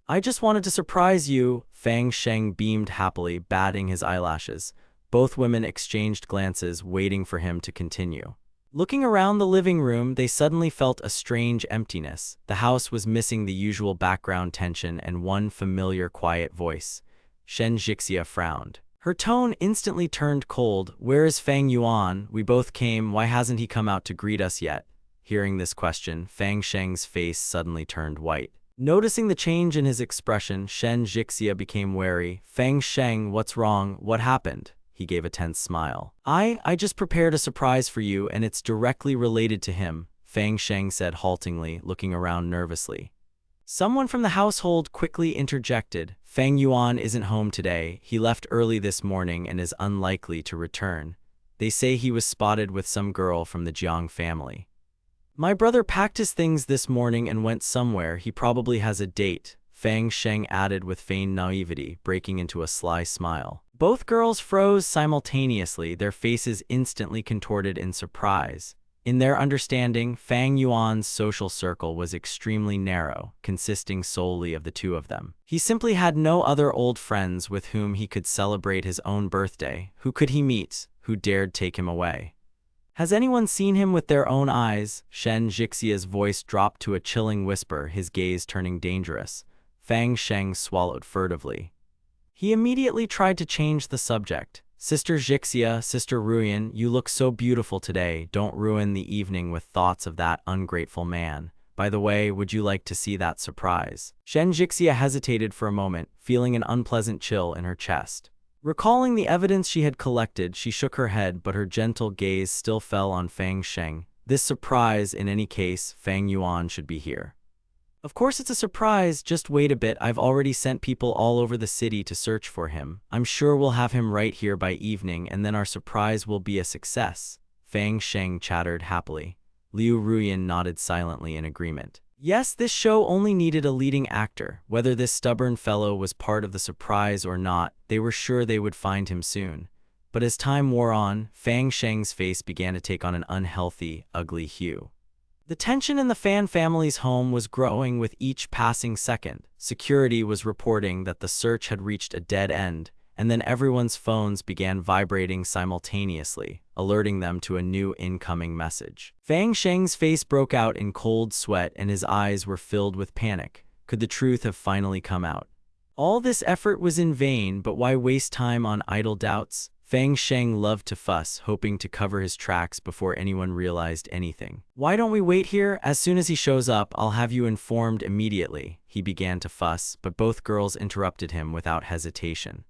"I just wanted to surprise you." Fang Sheng beamed happily, batting his eyelashes. Both women exchanged glances, waiting for him to continue. Looking around the living room, they suddenly felt a strange emptiness. The house was missing the usual background tension and one familiar quiet voice. Shen Jixia frowned. Her tone instantly turned cold. "Where is Fang Yuan? We both came. Why hasn't he come out to greet us yet?" Hearing this question, Fang Sheng's face suddenly turned white. Noticing the change in his expression, Shen Jixia became wary. "Fang Sheng, what's wrong? What happened?" He gave a tense smile. I just prepared a surprise for you, and it's directly related to him," Fang Sheng said haltingly, looking around nervously. Someone from the household quickly interjected. "Fang Yuan isn't home today. He left early this morning and is unlikely to return. They say he was spotted with some girl from the Jiang family." "My brother packed his things this morning and went somewhere. He probably has a date," Fang Sheng added with feigned naivety, breaking into a sly smile. Both girls froze simultaneously, their faces instantly contorted in surprise. In their understanding, Fang Yuan's social circle was extremely narrow, consisting solely of the two of them. He simply had no other old friends with whom he could celebrate his own birthday. Who could he meet? Who dared take him away? "Has anyone seen him with their own eyes?" Shen Jixia's voice dropped to a chilling whisper, his gaze turning dangerous. Fang Sheng swallowed furtively. He immediately tried to change the subject. "Sister Jixia, Sister Ruyan, you look so beautiful today. Don't ruin the evening with thoughts of that ungrateful man. By the way, would you like to see that surprise?" Shen Jixia hesitated for a moment, feeling an unpleasant chill in her chest. Recalling the evidence she had collected, she shook her head, but her gentle gaze still fell on Fang Sheng. "This surprise, in any case, Fang Yuan should be here." "Of course it's a surprise. Just wait a bit. I've already sent people all over the city to search for him. I'm sure we'll have him right here by evening, and then our surprise will be a success," Fang Sheng chattered happily. Liu Ruyan nodded silently in agreement. Yes, this show only needed a leading actor. Whether this stubborn fellow was part of the surprise or not, they were sure they would find him soon. But as time wore on, Fang Sheng's face began to take on an unhealthy, ugly hue. The tension in the Fan family's home was growing with each passing second. Security was reporting that the search had reached a dead end, and then everyone's phones began vibrating simultaneously, alerting them to a new incoming message. Fang Sheng's face broke out in cold sweat and his eyes were filled with panic. Could the truth have finally come out? All this effort was in vain, but why waste time on idle doubts? Fang Sheng loved to fuss, hoping to cover his tracks before anyone realized anything. "Why don't we wait here? As soon as he shows up, I'll have you informed immediately." He began to fuss, but both girls interrupted him without hesitation.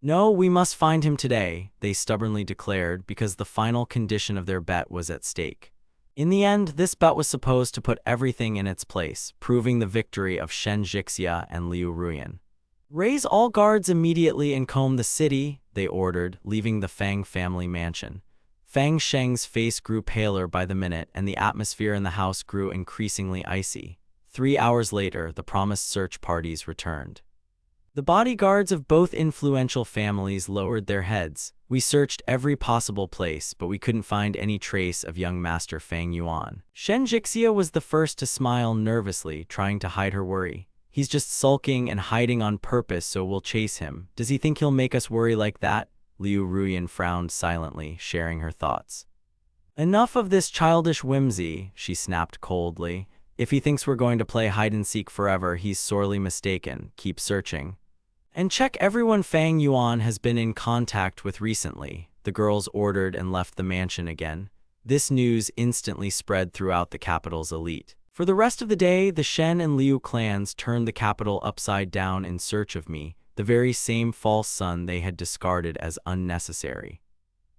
"No, we must find him today," they stubbornly declared, because the final condition of their bet was at stake. In the end, this bet was supposed to put everything in its place, proving the victory of Shen Jixia and Liu Ruyan. Raise all guards immediately and comb the city, they ordered, leaving the Fang family mansion. Fang Sheng's face grew paler by the minute, and the atmosphere in the house grew increasingly icy. 3 hours later, the promised search parties returned. The bodyguards of both influential families lowered their heads. We searched every possible place, but we couldn't find any trace of young Master Fang Yuan. Shen Jixia was the first to smile nervously, trying to hide her worry. He's just sulking and hiding on purpose, so we'll chase him. Does he think he'll make us worry like that? Liu Ruyan frowned silently, sharing her thoughts. Enough of this childish whimsy, she snapped coldly. If he thinks we're going to play hide-and-seek forever, he's sorely mistaken. Keep searching. And check everyone Fang Yuan has been in contact with recently. The girls ordered and left the mansion again. This news instantly spread throughout the capital's elite. For the rest of the day, the Shen and Liu clans turned the capital upside down in search of me, the very same false son they had discarded as unnecessary.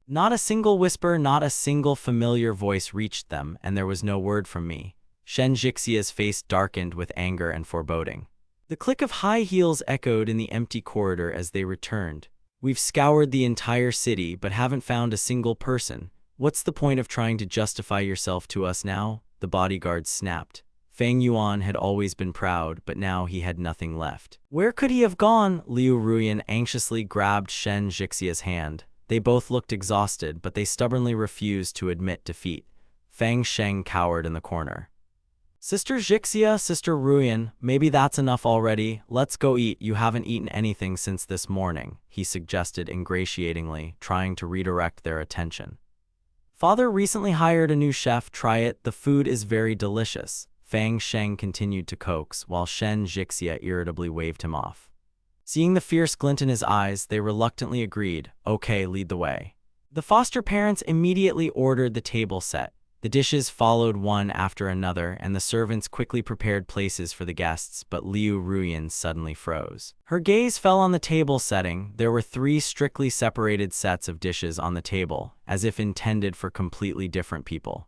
Not a single whisper, not a single familiar voice reached them, and there was no word from me. Shen Jixia's face darkened with anger and foreboding. The click of high heels echoed in the empty corridor as they returned. We've scoured the entire city, but haven't found a single person. What's the point of trying to justify yourself to us now? The bodyguard snapped. Fang Yuan had always been proud, but now he had nothing left. Where could he have gone? Liu Ruyan anxiously grabbed Shen Jixia's hand. They both looked exhausted, but they stubbornly refused to admit defeat. Fang Sheng cowered in the corner. Sister Jixia, Sister Ruyan, maybe that's enough already. Let's go eat. You haven't eaten anything since this morning, he suggested ingratiatingly, trying to redirect their attention. Father recently hired a new chef. Try it. The food is very delicious. Fang Sheng continued to coax, while Shen Jixia irritably waved him off. Seeing the fierce glint in his eyes, they reluctantly agreed. Okay, lead the way. The foster parents immediately ordered the table set. The dishes followed one after another, and the servants quickly prepared places for the guests, but Liu Ruyan suddenly froze. Her gaze fell on the table setting. There were 3 strictly separated sets of dishes on the table, as if intended for completely different people.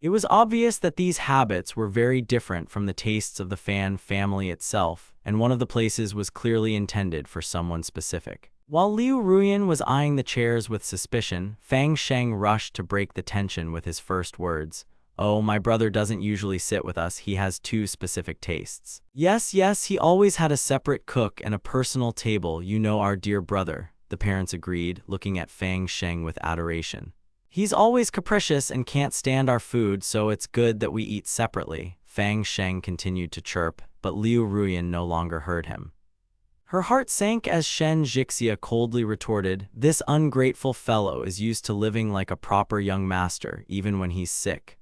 It was obvious that these habits were very different from the tastes of the Fan family itself, and one of the places was clearly intended for someone specific. While Liu Ruyan was eyeing the chairs with suspicion, Fang Sheng rushed to break the tension with his first words. Oh, my brother doesn't usually sit with us. He has 2 specific tastes. Yes, he always had a separate cook and a personal table. You know our dear brother, the parents agreed, looking at Fang Sheng with adoration. He's always capricious and can't stand our food, so it's good that we eat separately. Fang Sheng continued to chirp, but Liu Ruyan no longer heard him. Her heart sank as Shen Jixia coldly retorted, this ungrateful fellow is used to living like a proper young master, even when he's sick.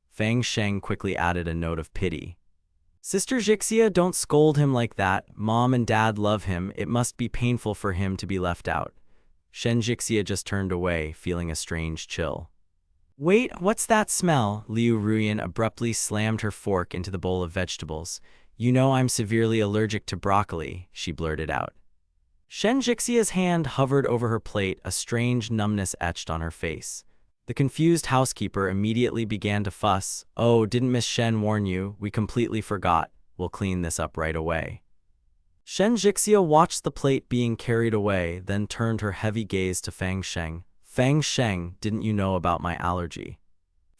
Fang Sheng quickly added a note of pity. Sister Jixia, don't scold him like that. Mom and Dad love him. It must be painful for him to be left out. Shen Jixia just turned away, feeling a strange chill. Wait, what's that smell? Liu Ruyan abruptly slammed her fork into the bowl of vegetables. You know I'm severely allergic to broccoli, she blurted out. Shen Jixia's hand hovered over her plate, a strange numbness etched on her face. The confused housekeeper immediately began to fuss. Oh, didn't Miss Shen warn you? We completely forgot. We'll clean this up right away. Shen Jixia watched the plate being carried away, then turned her heavy gaze to Fang Sheng. Fang Sheng, didn't you know about my allergy?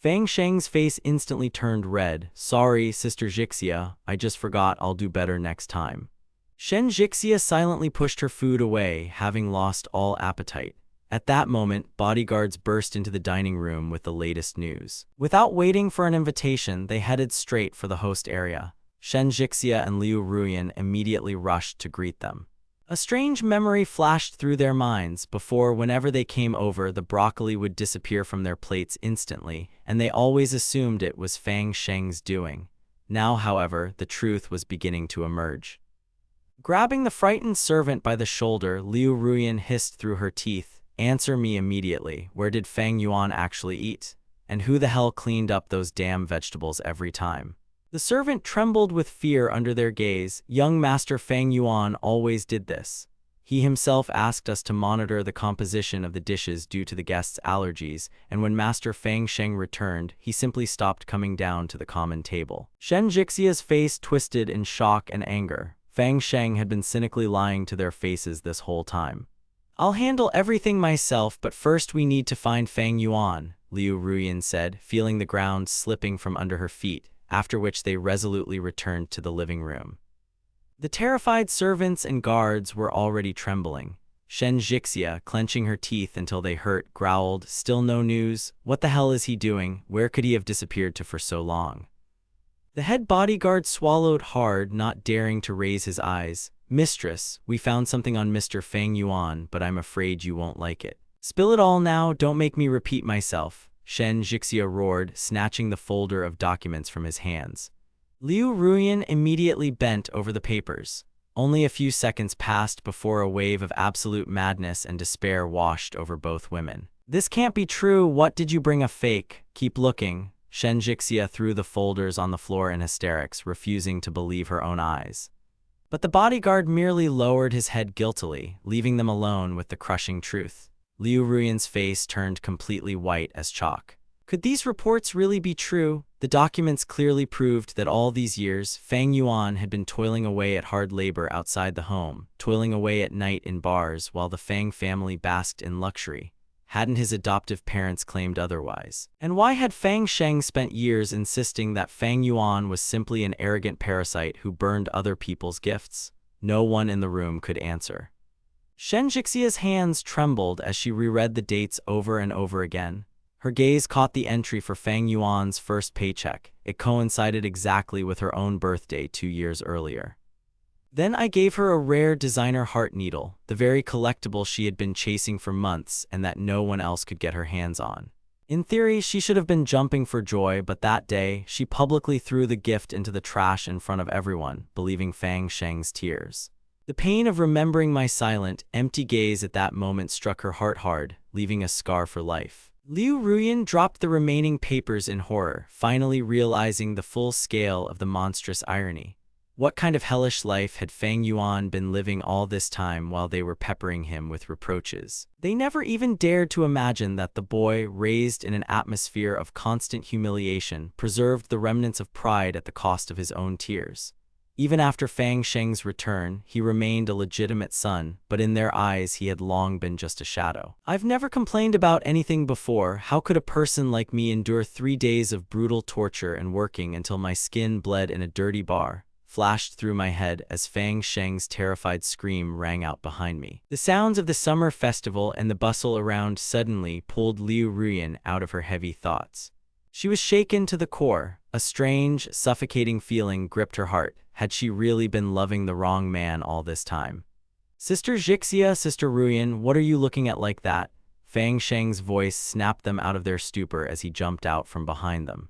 Fang Sheng's face instantly turned red. Sorry, Sister Jixia, I just forgot. I'll do better next time. Shen Jixia silently pushed her food away, having lost all appetite. At that moment, bodyguards burst into the dining room with the latest news. Without waiting for an invitation, they headed straight for the host area. Shen Jixia and Liu Ruyan immediately rushed to greet them. A strange memory flashed through their minds. Before, whenever they came over, the broccoli would disappear from their plates instantly, and they always assumed it was Fang Sheng's doing. Now, however, the truth was beginning to emerge. Grabbing the frightened servant by the shoulder, Liu Ruyan hissed through her teeth, answer me immediately. Where did Fang Yuan actually eat? And who the hell cleaned up those damn vegetables every time? The servant trembled with fear under their gaze. Young Master Fang Yuan always did this. He himself asked us to monitor the composition of the dishes due to the guests' allergies, and when Master Fang Sheng returned, he simply stopped coming down to the common table. Shen Jixia's face twisted in shock and anger. Fang Sheng had been cynically lying to their faces this whole time. "I'll handle everything myself, but first we need to find Fang Yuan," Liu Ruyan said, feeling the ground slipping from under her feet, after which they resolutely returned to the living room. The terrified servants and guards were already trembling. Shen Jixia, clenching her teeth until they hurt, growled, "Still no news? What the hell is he doing? Where could he have disappeared to for so long?" The head bodyguard swallowed hard, not daring to raise his eyes. "Mistress, we found something on Mr. Fang Yuan, but I'm afraid you won't like it." "Spill it all now, don't make me repeat myself," Shen Jixia roared, snatching the folder of documents from his hands. Liu Ruyan immediately bent over the papers. Only a few seconds passed before a wave of absolute madness and despair washed over both women. "This can't be true, what did you bring, a fake? Keep looking." Shen Jixia threw the folders on the floor in hysterics, refusing to believe her own eyes. But the bodyguard merely lowered his head guiltily, leaving them alone with the crushing truth. Liu Ruyan's face turned completely white as chalk. Could these reports really be true? The documents clearly proved that all these years, Fang Yuan had been toiling away at hard labor outside the home, toiling away at night in bars while the Fang family basked in luxury. Hadn't his adoptive parents claimed otherwise? And why had Fang Sheng spent years insisting that Fang Yuan was simply an arrogant parasite who burned other people's gifts? No one in the room could answer. Shen Jixia's hands trembled as she reread the dates over and over again. Her gaze caught the entry for Fang Yuan's first paycheck. It coincided exactly with her own birthday 2 years earlier. "Then I gave her a rare designer heart needle, the very collectible she had been chasing for months and that no one else could get her hands on. In theory, she should have been jumping for joy, but that day, she publicly threw the gift into the trash in front of everyone, believing Fang Sheng's tears. The pain of remembering my silent, empty gaze at that moment struck her heart hard, leaving a scar for life." Liu Ruyan dropped the remaining papers in horror, finally realizing the full scale of the monstrous irony. What kind of hellish life had Fang Yuan been living all this time while they were peppering him with reproaches? They never even dared to imagine that the boy, raised in an atmosphere of constant humiliation, preserved the remnants of pride at the cost of his own tears. Even after Fang Sheng's return, he remained a legitimate son, but in their eyes he had long been just a shadow. "I've never complained about anything before. How could a person like me endure 3 days of brutal torture and working until my skin bled in a dirty bar?" flashed through my head as Fang Sheng's terrified scream rang out behind me. The sounds of the summer festival and the bustle around suddenly pulled Liu Ruyan out of her heavy thoughts. She was shaken to the core. A strange, suffocating feeling gripped her heart. Had she really been loving the wrong man all this time? "Sister Jixia, Sister Ruyan, what are you looking at like that?" Fang Sheng's voice snapped them out of their stupor as he jumped out from behind them.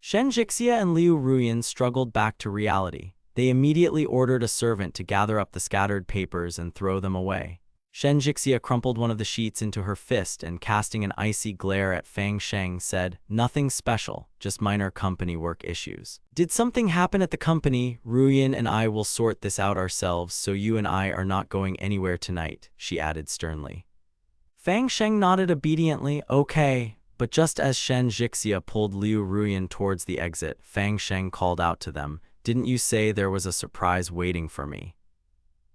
Shen Jixia and Liu Ruyan struggled back to reality. They immediately ordered a servant to gather up the scattered papers and throw them away. Shen Jixia crumpled one of the sheets into her fist and, casting an icy glare at Fang Sheng, said, "Nothing special, just minor company work issues." "Did something happen at the company? Ruyan and I will sort this out ourselves, so you and I are not going anywhere tonight," she added sternly. Fang Sheng nodded obediently. "Okay." But just as Shen Jixia pulled Liu Ruyan towards the exit, Fang Sheng called out to them, "Didn't you say there was a surprise waiting for me?"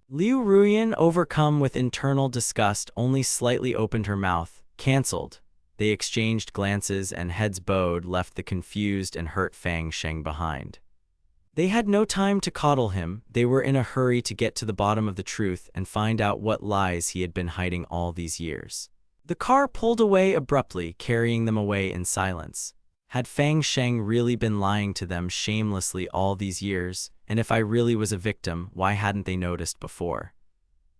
Liu Ruyan, overcome with internal disgust, only slightly opened her mouth. "Cancelled." They exchanged glances and, heads bowed, left the confused and hurt Fang Sheng behind. They had no time to coddle him. They were in a hurry to get to the bottom of the truth and find out what lies he had been hiding all these years. The car pulled away abruptly, carrying them away in silence. Had Fang Sheng really been lying to them shamelessly all these years? And if I really was a victim, why hadn't they noticed before?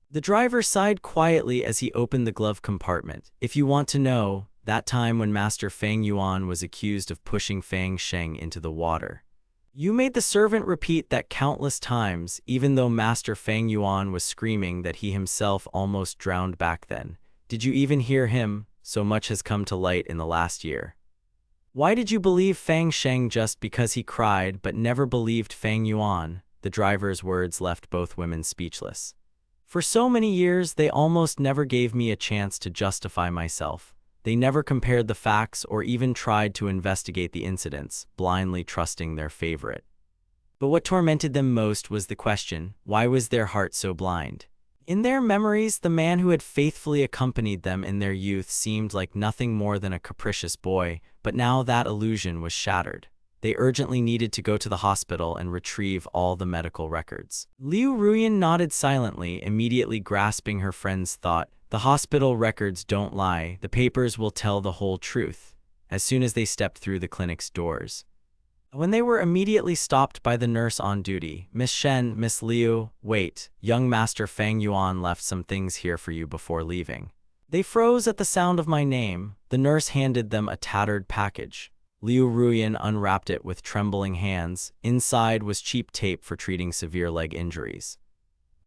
The driver sighed quietly as he opened the glove compartment. "If you want to know, that time when Master Fang Yuan was accused of pushing Fang Sheng into the water. You made the servant repeat that countless times, even though Master Fang Yuan was screaming that he himself almost drowned back then. Did you even hear him? So much has come to light in the last year. Why did you believe Fang Sheng just because he cried, but never believed Fang Yuan?" The driver's words left both women speechless. "For so many years, they almost never gave me a chance to justify myself. They never compared the facts or even tried to investigate the incidents, blindly trusting their favorite. But what tormented them most was the question, why was their heart so blind? In their memories, the man who had faithfully accompanied them in their youth seemed like nothing more than a capricious boy, but now that illusion was shattered. They urgently needed to go to the hospital and retrieve all the medical records. Liu Ruyan nodded silently, immediately grasping her friend's thought. The hospital records don't lie. The papers will tell the whole truth. As soon as they stepped through the clinic's doors, when they were immediately stopped by the nurse on duty. Miss Shen, Miss Liu, wait. Young Master Fang Yuan left some things here for you before leaving. They froze at the sound of my name. The nurse handed them a tattered package. Liu Ruyan unwrapped it with trembling hands. Inside was cheap tape for treating severe leg injuries.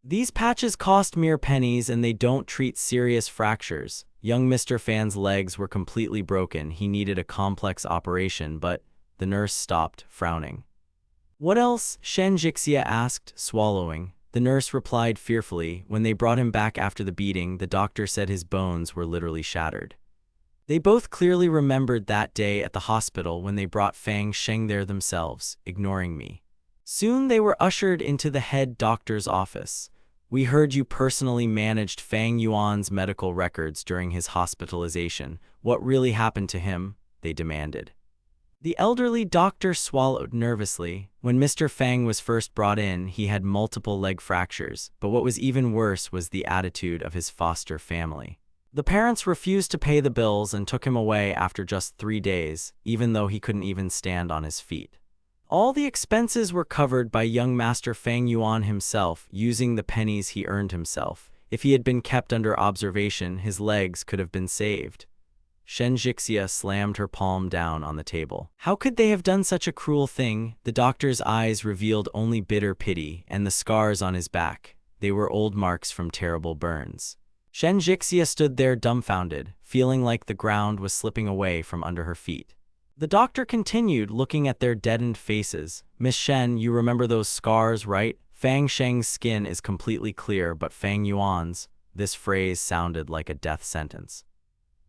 These patches cost mere pennies and they don't treat serious fractures. Young Mr. Fan's legs were completely broken. He needed a complex operation, but the nurse stopped, frowning. What else? Shen Jixia asked, swallowing. The nurse replied fearfully. When they brought him back after the beating, the doctor said his bones were literally shattered. They both clearly remembered that day at the hospital when they brought Fang Sheng there themselves, ignoring me. Soon they were ushered into the head doctor's office. We heard you personally managed Fang Yuan's medical records during his hospitalization. What really happened to him? They demanded. The elderly doctor swallowed nervously. When Mr. Fang was first brought in, he had multiple leg fractures, but what was even worse was the attitude of his foster family. The parents refused to pay the bills and took him away after just 3 days, even though he couldn't even stand on his feet. All the expenses were covered by young Master Fang Yuan himself, using the pennies he earned himself. If he had been kept under observation, his legs could have been saved. Shen Jixia slammed her palm down on the table. How could they have done such a cruel thing? The doctor's eyes revealed only bitter pity, and the scars on his back. They were old marks from terrible burns. Shen Jixia stood there dumbfounded, feeling like the ground was slipping away from under her feet. The doctor continued, looking at their deadened faces. Miss Shen, you remember those scars, right? Fang Sheng's skin is completely clear, but Fang Yuan's. This phrase sounded like a death sentence.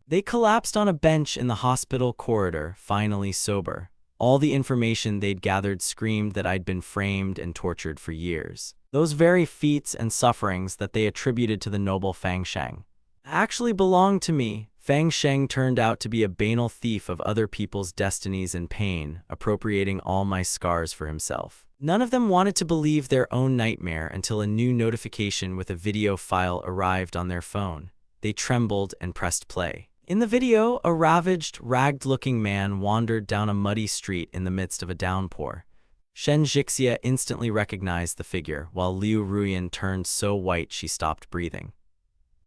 They collapsed on a bench in the hospital corridor, finally sober. All the information they'd gathered screamed that I'd been framed and tortured for years. Those very feats and sufferings that they attributed to the noble Fang Sheng actually belonged to me. Fang Sheng turned out to be a banal thief of other people's destinies and pain, appropriating all my scars for himself. None of them wanted to believe their own nightmare until a new notification with a video file arrived on their phone. They trembled and pressed play. In the video, a ravaged, ragged-looking man wandered down a muddy street in the midst of a downpour. Shen Jixia instantly recognized the figure, while Liu Ruyan turned so white she stopped breathing.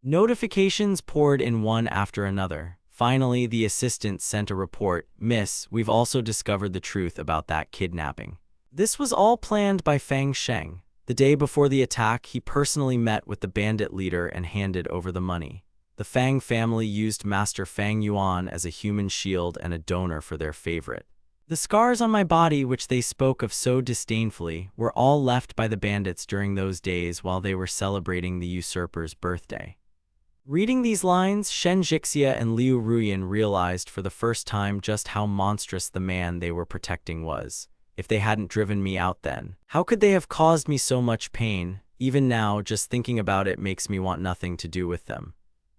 Notifications poured in one after another. Finally, the assistant sent a report. Miss, we've also discovered the truth about that kidnapping. This was all planned by Fang Sheng. The day before the attack, he personally met with the bandit leader and handed over the money. The Fang family used Master Fang Yuan as a human shield and a donor for their favorite. The scars on my body, which they spoke of so disdainfully, were all left by the bandits during those days while they were celebrating the usurper's birthday. Reading these lines, Shen Jixia and Liu Ruyan realized for the first time just how monstrous the man they were protecting was. If they hadn't driven me out then, how could they have caused me so much pain? Even now, just thinking about it makes me want nothing to do with them.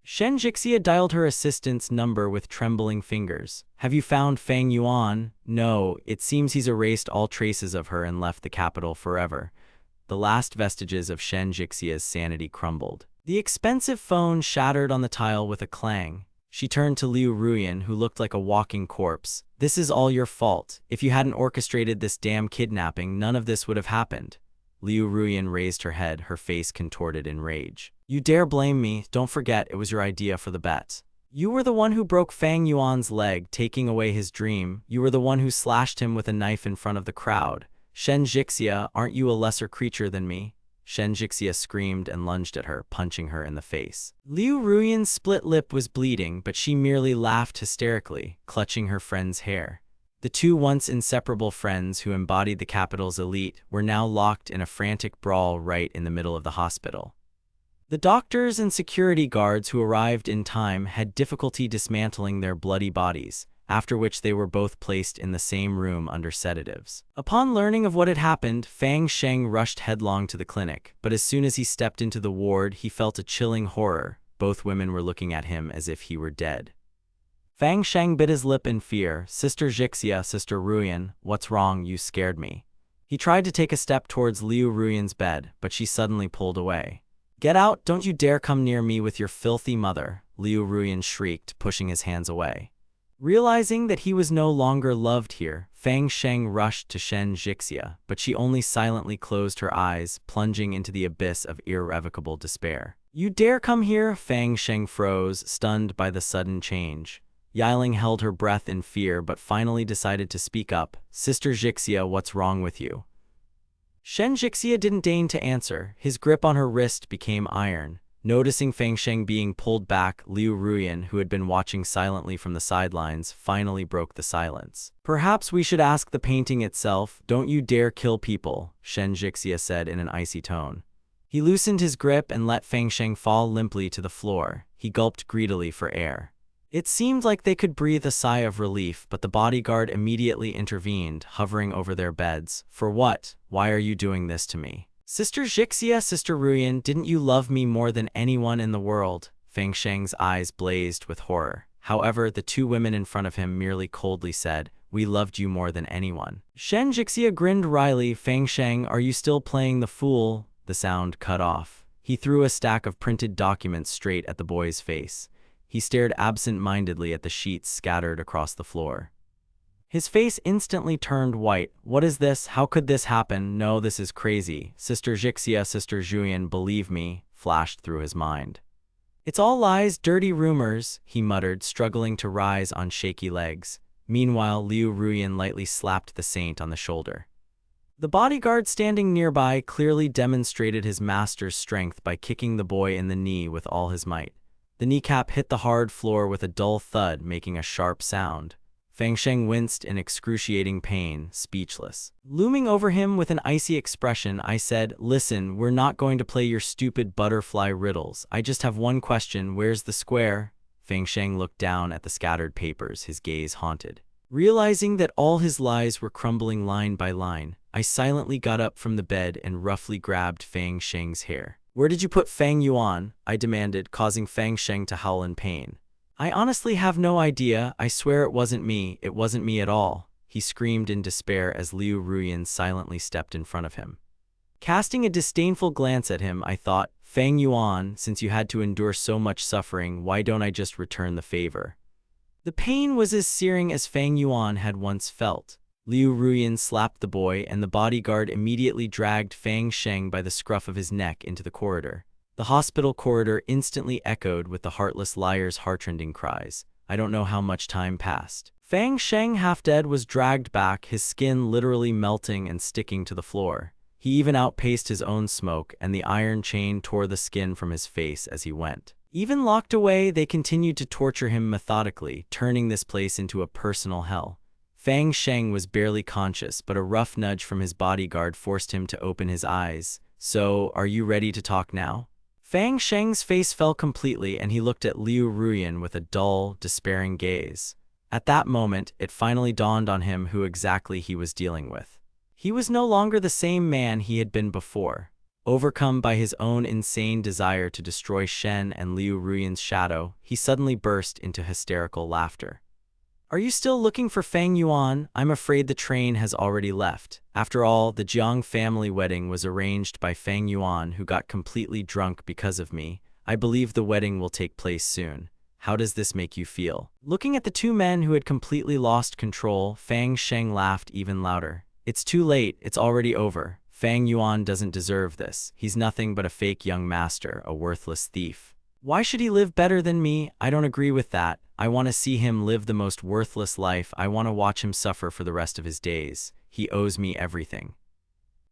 Shen Jixia dialed her assistant's number with trembling fingers. Have you found Fang Yuan? No, it seems he's erased all traces of her and left the capital forever. The last vestiges of Shen Jixia's sanity crumbled. The expensive phone shattered on the tile with a clang. She turned to Liu Ruyan, who looked like a walking corpse. This is all your fault. If you hadn't orchestrated this damn kidnapping, none of this would have happened. Liu Ruyan raised her head, her face contorted in rage. You dare blame me? Don't forget it was your idea for the bet. You were the one who broke Fang Yuan's leg, taking away his dream. You were the one who slashed him with a knife in front of the crowd. Shen Jixia, aren't you a lesser creature than me? Shen Jixia screamed and lunged at her, punching her in the face. Liu Ruyan's split lip was bleeding, but she merely laughed hysterically, clutching her friend's hair. The two once inseparable friends who embodied the capital's elite were now locked in a frantic brawl right in the middle of the hospital. The doctors and security guards who arrived in time had difficulty dismantling their bloody bodies. after which they were both placed in the same room under sedatives. Upon learning of what had happened, Fang Sheng rushed headlong to the clinic, but as soon as he stepped into the ward, he felt a chilling horror. Both women were looking at him as if he were dead. Fang Sheng bit his lip in fear. Sister Jixia, Sister Ruyan, what's wrong? You scared me. He tried to take a step towards Liu Ruyan's bed, but she suddenly pulled away. Get out! Don't you dare come near me with your filthy mother, Liu Ruyan shrieked, pushing his hands away. Realizing that he was no longer loved here, Fang Sheng rushed to Shen Jixia, but she only silently closed her eyes, plunging into the abyss of irrevocable despair. You dare come here? Fang Sheng froze, stunned by the sudden change. Yiling held her breath in fear but finally decided to speak up. Sister Jixia, what's wrong with you? Shen Jixia didn't deign to answer. His grip on her wrist became iron. Noticing Fang Sheng being pulled back, Liu Ruyan, who had been watching silently from the sidelines, finally broke the silence. Perhaps we should ask the painting itself. Don't you dare kill people, Shen Jixia said in an icy tone. He loosened his grip and let Fang Sheng fall limply to the floor. He gulped greedily for air. It seemed like they could breathe a sigh of relief, but the bodyguard immediately intervened, hovering over their beds. For what? Why are you doing this to me? Sister Jixia, Sister Ruyan, didn't you love me more than anyone in the world? Fang Sheng's eyes blazed with horror. However, the two women in front of him merely coldly said, we loved you more than anyone. Shen Jixia grinned wryly. Fang Sheng, are you still playing the fool? The sound cut off. He threw a stack of printed documents straight at the boy's face. He stared absent-mindedly at the sheets scattered across the floor. His face instantly turned white. What is this? How could this happen? No, this is crazy. Sister Jixia, Sister Juyan, believe me, flashed through his mind. It's all lies, dirty rumors, he muttered, struggling to rise on shaky legs. Meanwhile, Liu Ruyan lightly slapped the saint on the shoulder. The bodyguard standing nearby clearly demonstrated his master's strength by kicking the boy in the knee with all his might. The kneecap hit the hard floor with a dull thud, making a sharp sound. Fang Sheng winced in excruciating pain, speechless. Looming over him with an icy expression, I said, listen, we're not going to play your stupid butterfly riddles. I just have one question. Where's the square? Fang Sheng looked down at the scattered papers, his gaze haunted. Realizing that all his lies were crumbling line by line, I silently got up from the bed and roughly grabbed Fang Sheng's hair. Where did you put Fang Yuan? I demanded, causing Fang Sheng to howl in pain. I honestly have no idea. I swear it wasn't me. It wasn't me at all, he screamed in despair as Liu Ruyan silently stepped in front of him. Casting a disdainful glance at him, I thought, Fang Yuan, since you had to endure so much suffering, why don't I just return the favor? The pain was as searing as Fang Yuan had once felt. Liu Ruyan slapped the boy, and the bodyguard immediately dragged Fang Sheng by the scruff of his neck into the corridor. The hospital corridor instantly echoed with the heartless liar's heartrending cries. I don't know how much time passed. Fang Sheng, half dead, was dragged back, his skin literally melting and sticking to the floor. He even outpaced his own smoke, and the iron chain tore the skin from his face as he went. Even locked away, they continued to torture him methodically, turning this place into a personal hell. Fang Sheng was barely conscious, but a rough nudge from his bodyguard forced him to open his eyes. So, are you ready to talk now? Fang Sheng's face fell completely, and he looked at Liu Ruyan with a dull, despairing gaze. At that moment, it finally dawned on him who exactly he was dealing with. He was no longer the same man he had been before. Overcome by his own insane desire to destroy Shen and Liu Ruyan's shadow, he suddenly burst into hysterical laughter. Are you still looking for Fang Yuan? I'm afraid the train has already left. After all, the Jiang family wedding was arranged by Fang Yuan, who got completely drunk because of me. I believe the wedding will take place soon. How does this make you feel? Looking at the two men who had completely lost control, Fang Sheng laughed even louder. It's too late. It's already over. Fang Yuan doesn't deserve this. He's nothing but a fake young master, a worthless thief. Why should he live better than me? I don't agree with that. I want to see him live the most worthless life. I want to watch him suffer for the rest of his days. He owes me everything.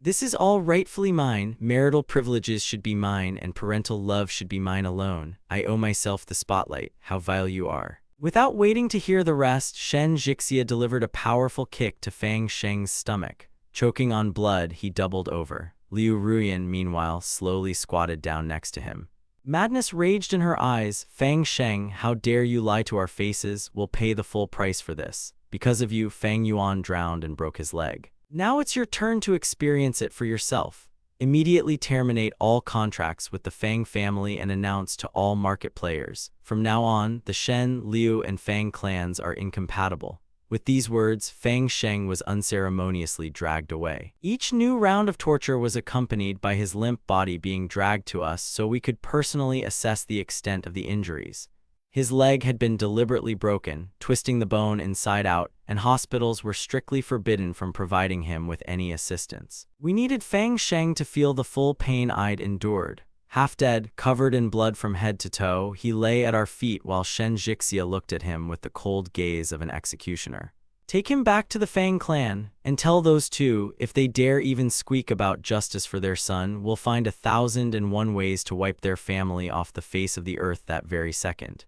This is all rightfully mine. Marital privileges should be mine, and parental love should be mine alone. I owe myself the spotlight. How vile you are. Without waiting to hear the rest, Shen Jixia delivered a powerful kick to Fang Sheng's stomach. Choking on blood, he doubled over. Liu Ruyan, meanwhile, slowly squatted down next to him. Madness raged in her eyes. Fang Sheng, how dare you lie to our faces? We'll pay the full price for this. Because of you, Fang Yuan drowned and broke his leg. Now it's your turn to experience it for yourself. Immediately terminate all contracts with the Fang family and announce to all market players. From now on, the Shen, Liu, and Fang clans are incompatible. With these words, Fang Sheng was unceremoniously dragged away. Each new round of torture was accompanied by his limp body being dragged to us so we could personally assess the extent of the injuries. His leg had been deliberately broken, twisting the bone inside out, and hospitals were strictly forbidden from providing him with any assistance. We needed Fang Sheng to feel the full pain I'd endured. Half dead, covered in blood from head to toe, he lay at our feet while Shen Jixia looked at him with the cold gaze of an executioner. Take him back to the Fang clan, and tell those two, if they dare even squeak about justice for their son, we'll find 1,001 ways to wipe their family off the face of the earth that very second.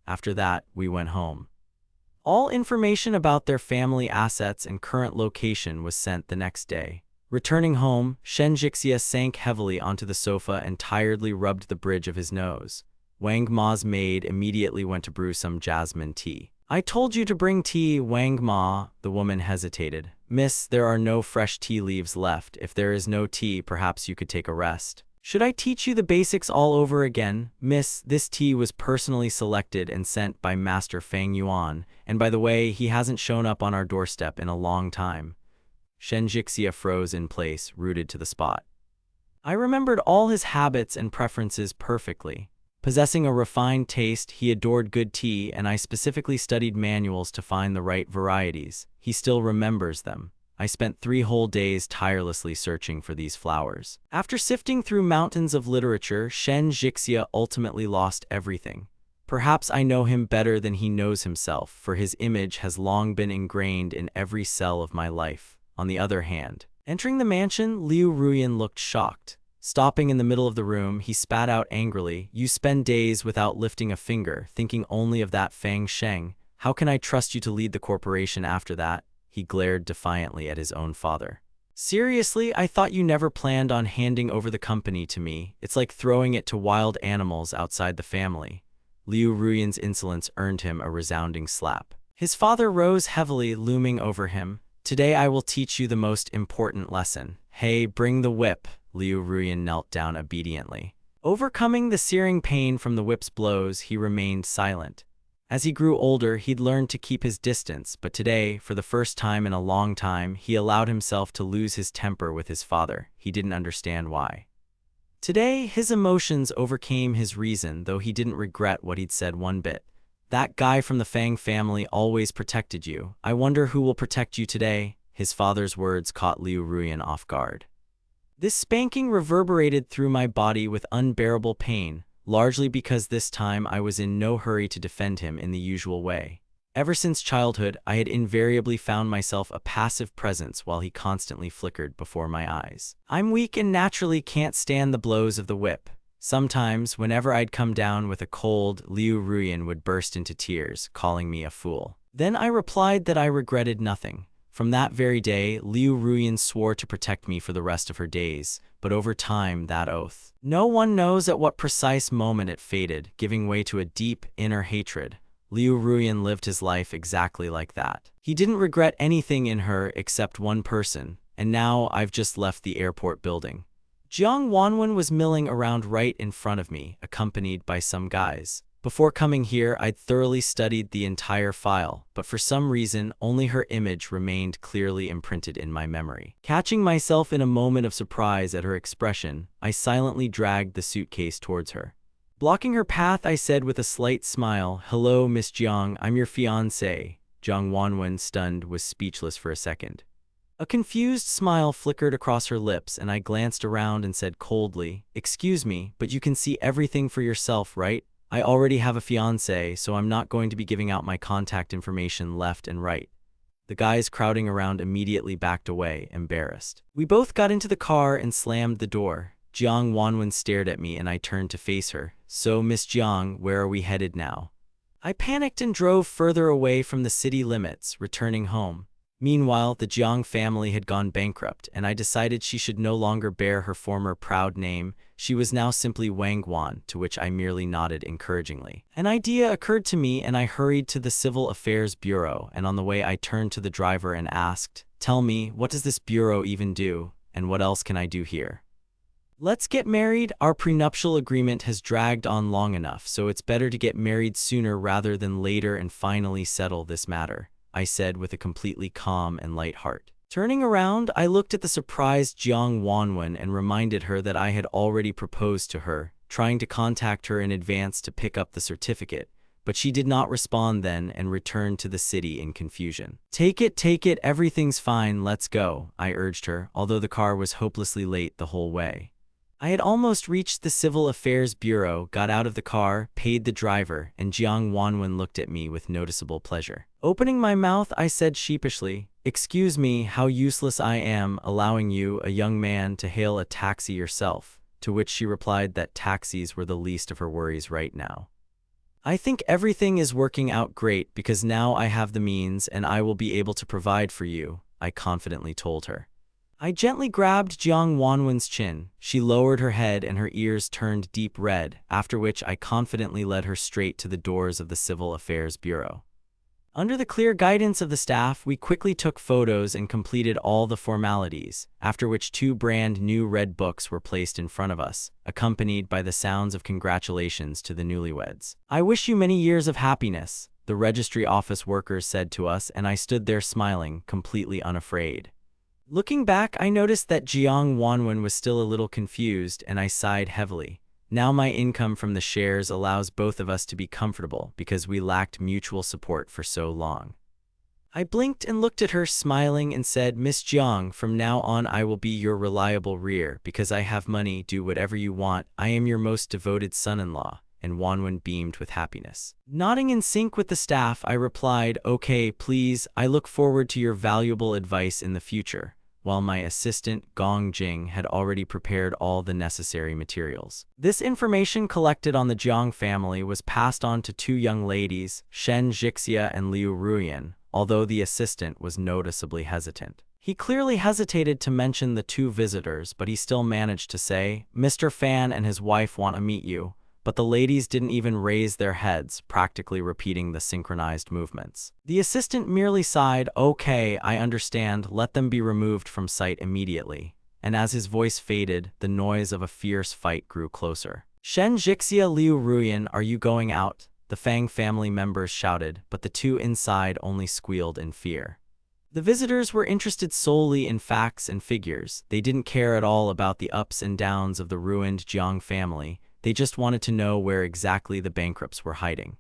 After that, we went home. All information about their family assets and current location was sent the next day. Returning home, Shen Jixia sank heavily onto the sofa and tiredly rubbed the bridge of his nose. Wang Ma's maid immediately went to brew some jasmine tea. I told you to bring tea, Wang Ma. The woman hesitated. Miss, there are no fresh tea leaves left. If there is no tea, perhaps you could take a rest. Should I teach you the basics all over again? Miss, this tea was personally selected and sent by Master Fang Yuan, and by the way, he hasn't shown up on our doorstep in a long time. Shen Jixia froze in place, rooted to the spot. I remembered all his habits and preferences perfectly. Possessing a refined taste, he adored good tea, and I specifically studied manuals to find the right varieties. He still remembers them. I spent 3 whole days tirelessly searching for these flowers. After sifting through mountains of literature, Shen Jixia ultimately lost everything. Perhaps I know him better than he knows himself, for his image has long been ingrained in every cell of my life. On the other hand, entering the mansion, Liu Ruyan looked shocked. Stopping in the middle of the room, he spat out angrily, "You spend days without lifting a finger, thinking only of that Fang Sheng. How can I trust you to lead the corporation after that?" He glared defiantly at his own father. "Seriously, I thought you never planned on handing over the company to me. It's like throwing it to wild animals outside the family." Liu Ruyan's insolence earned him a resounding slap. His father rose heavily, looming over him. "Today I will teach you the most important lesson. Hey, bring the whip." Liu Ruyan knelt down obediently. Overcoming the searing pain from the whip's blows, he remained silent. As he grew older, he'd learned to keep his distance, but today, for the first time in a long time, he allowed himself to lose his temper with his father. He didn't understand why. Today, his emotions overcame his reason, though he didn't regret what he'd said one bit. "That guy from the Fang family always protected you. I wonder who will protect you today?" His father's words caught Liu Ruyan off guard. This spanking reverberated through my body with unbearable pain, largely because this time I was in no hurry to defend him in the usual way. Ever since childhood, I had invariably found myself a passive presence while he constantly flickered before my eyes. I'm weak and naturally can't stand the blows of the whip. Sometimes, whenever I'd come down with a cold, Liu Ruyan would burst into tears, calling me a fool. Then I replied that I regretted nothing. From that very day, Liu Ruyan swore to protect me for the rest of her days, but over time, that oath. No one knows at what precise moment it faded, giving way to a deep, inner hatred. Liu Ruyan lived his life exactly like that. He didn't regret anything in her except one person, and now I've just left the airport building. Jiang Wanwen was milling around right in front of me, accompanied by some guys. Before coming here, I'd thoroughly studied the entire file, but for some reason, only her image remained clearly imprinted in my memory. Catching myself in a moment of surprise at her expression, I silently dragged the suitcase towards her. Blocking her path, I said with a slight smile, "Hello, Miss Jiang, I'm your fiancé." Jiang Wanwen, stunned, was speechless for a second. A confused smile flickered across her lips, and I glanced around and said coldly, "Excuse me, but you can see everything for yourself, right? I already have a fiancé, so I'm not going to be giving out my contact information left and right." The guys crowding around immediately backed away, embarrassed. We both got into the car and slammed the door. Jiang Wanwen stared at me and I turned to face her. "So, Miss Jiang, where are we headed now?" I panicked and drove further away from the city limits, returning home. Meanwhile, the Jiang family had gone bankrupt, and I decided she should no longer bear her former proud name. She was now simply Wang Guan, to which I merely nodded encouragingly. An idea occurred to me, and I hurried to the Civil Affairs Bureau, and on the way I turned to the driver and asked, "Tell me, what does this bureau even do, and what else can I do here?" "Let's get married. Our prenuptial agreement has dragged on long enough, so it's better to get married sooner rather than later and finally settle this matter," I said with a completely calm and light heart. Turning around, I looked at the surprised Jiang Wanwen and reminded her that I had already proposed to her, trying to contact her in advance to pick up the certificate, but she did not respond then and returned to the city in confusion. Take it, everything's fine, let's go," I urged her, although the car was hopelessly late the whole way. I had almost reached the Civil Affairs Bureau, got out of the car, paid the driver, and Jiang Wanwen looked at me with noticeable pleasure. Opening my mouth, I said sheepishly, "Excuse me, how useless I am, allowing you, a young man, to hail a taxi yourself," to which she replied that taxis were the least of her worries right now. "I think everything is working out great because now I have the means and I will be able to provide for you," I confidently told her. I gently grabbed Jiang Wanwen's chin. She lowered her head and her ears turned deep red, after which I confidently led her straight to the doors of the Civil Affairs Bureau. Under the clear guidance of the staff, we quickly took photos and completed all the formalities, after which 2 brand new red books were placed in front of us, accompanied by the sounds of congratulations to the newlyweds. "I wish you many years of happiness," the registry office workers said to us, and I stood there smiling, completely unafraid. Looking back, I noticed that Jiang Wanwen was still a little confused, and I sighed heavily. Now my income from the shares allows both of us to be comfortable because we lacked mutual support for so long. I blinked and looked at her, smiling, and said, "Miss Jiang, from now on I will be your reliable rear because I have money, do whatever you want. I am your most devoted son-in-law," and Wanwen beamed with happiness. Nodding in sync with the staff, I replied, "Okay, please, I look forward to your valuable advice in the future," while my assistant, Gong Jing, had already prepared all the necessary materials. This information collected on the Jiang family was passed on to 2 young ladies, Shen Jixia and Liu Ruyan, although the assistant was noticeably hesitant. He clearly hesitated to mention the 2 visitors, but he still managed to say, "Mr. Fan and his wife want to meet you," but the ladies didn't even raise their heads, practically repeating the synchronized movements. The assistant merely sighed, "Okay, I understand, let them be removed from sight immediately," and as his voice faded, the noise of a fierce fight grew closer. "Shen Jixia, Liu Ruyan, are you going out?" the Fang family members shouted, but the 2 inside only squealed in fear. The visitors were interested solely in facts and figures. They didn't care at all about the ups and downs of the ruined Jiang family. They just wanted to know where exactly the bankrupts were hiding.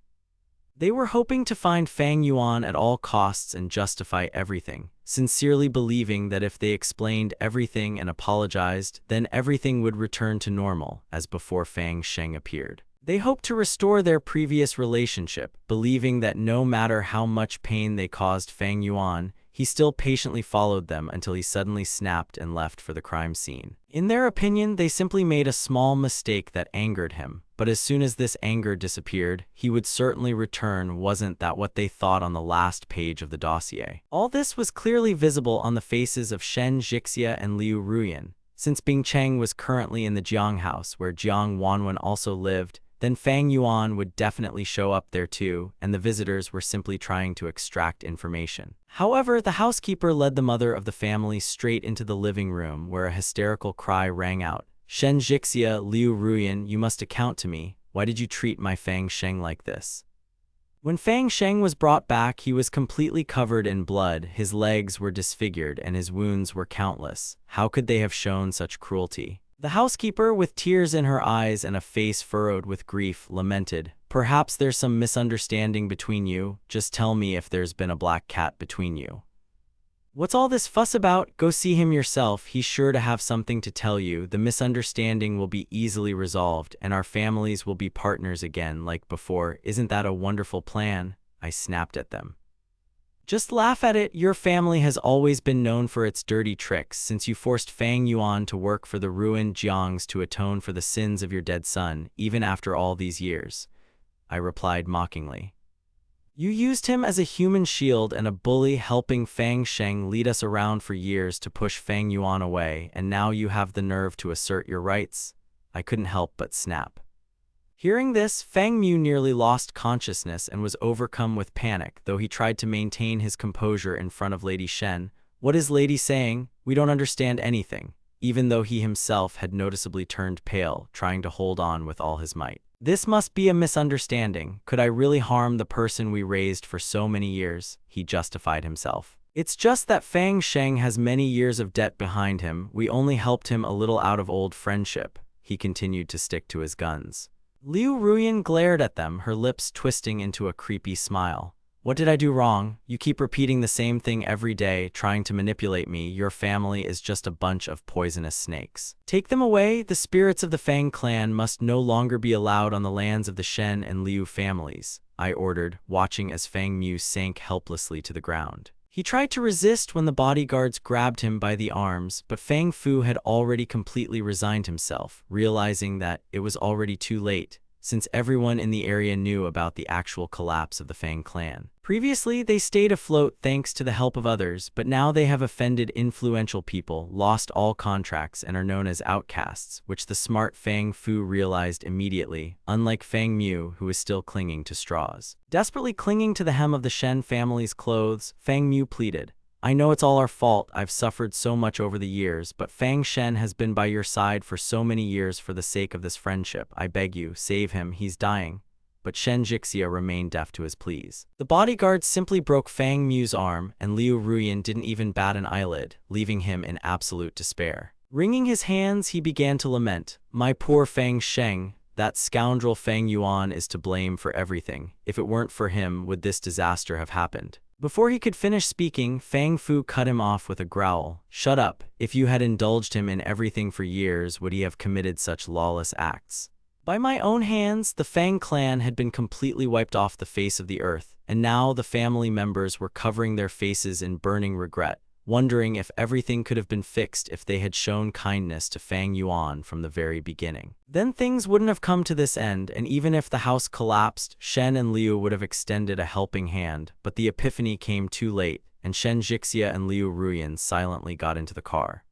They were hoping to find Fang Yuan at all costs and justify everything, sincerely believing that if they explained everything and apologized, then everything would return to normal, as before Fang Sheng appeared. They hoped to restore their previous relationship, believing that no matter how much pain they caused Fang Yuan, he still patiently followed them until he suddenly snapped and left for the crime scene. In their opinion, they simply made a small mistake that angered him, but as soon as this anger disappeared, he would certainly return. Wasn't that what they thought on the last page of the dossier? All this was clearly visible on the faces of Shen Jixia and Liu Ruyan. Since Bing Cheng was currently in the Jiang house where Jiang Wanwen also lived, then Fang Yuan would definitely show up there too, and the visitors were simply trying to extract information. However, the housekeeper led the mother of the family straight into the living room, where a hysterical cry rang out. "Shen Jixia, Liu Ruyan, you must account to me. Why did you treat my Fang Sheng like this?" When Fang Sheng was brought back, he was completely covered in blood, his legs were disfigured, and his wounds were countless. How could they have shown such cruelty? The housekeeper, with tears in her eyes and a face furrowed with grief, lamented, "Perhaps there's some misunderstanding between you. Just tell me if there's been a black cat between you. What's all this fuss about? Go see him yourself. He's sure to have something to tell you. The misunderstanding will be easily resolved, and our families will be partners again like before. Isn't that a wonderful plan?" I snapped at them. "Just laugh at it. Your family has always been known for its dirty tricks since you forced Fang Yuan to work for the ruined Jiangs to atone for the sins of your dead son, even after all these years," I replied mockingly. You used him as a human shield and a bully, helping Fang Sheng lead us around for years to push Fang Yuan away, and now you have the nerve to assert your rights?" I couldn't help but snap. Hearing this, Fang Mu nearly lost consciousness and was overcome with panic, though he tried to maintain his composure in front of Lady Shen. "What is Lady saying? We don't understand anything," even though he himself had noticeably turned pale, trying to hold on with all his might. "This must be a misunderstanding. Could I really harm the person we raised for so many years?" he justified himself. "It's just that Fang Sheng has many years of debt behind him. We only helped him a little out of old friendship." He continued to stick to his guns. Liu Ruyan glared at them, her lips twisting into a creepy smile. "What did I do wrong? You keep repeating the same thing every day, trying to manipulate me. Your family is just a bunch of poisonous snakes. Take them away. The spirits of the Fang clan must no longer be allowed on the lands of the Shen and Liu families," I ordered, watching as Fang Mu sank helplessly to the ground. He tried to resist when the bodyguards grabbed him by the arms, but Fang Fu had already completely resigned himself, realizing that it was already too late, since everyone in the area knew about the actual collapse of the Fang clan. Previously, they stayed afloat thanks to the help of others, but now they have offended influential people, lost all contracts, and are known as outcasts, which the smart Fang Fu realized immediately, unlike Fang Mu, who is still clinging to straws. Desperately clinging to the hem of the Shen family's clothes, Fang Mu pleaded, "I know it's all our fault. I've suffered so much over the years, but Fang Shen has been by your side for so many years for the sake of this friendship. I beg you, save him. He's dying." But Shen Jixia remained deaf to his pleas. The bodyguards simply broke Fang Mu's arm, and Liu Ruyan didn't even bat an eyelid, leaving him in absolute despair. Wringing his hands, he began to lament, "My poor Fang Sheng. That scoundrel Fang Yuan is to blame for everything. If it weren't for him, would this disaster have happened?" Before he could finish speaking, Fang Fu cut him off with a growl. "Shut up. If you had indulged him in everything for years, would he have committed such lawless acts? By my own hands, the Fang clan had been completely wiped off the face of the earth, and now the family members were covering their faces in burning regret, wondering if everything could have been fixed if they had shown kindness to Fang Yuan from the very beginning. Then things wouldn't have come to this end, and even if the house collapsed, Shen and Liu would have extended a helping hand, but the epiphany came too late, and Shen Jixia and Liu Ruyan silently got into the car.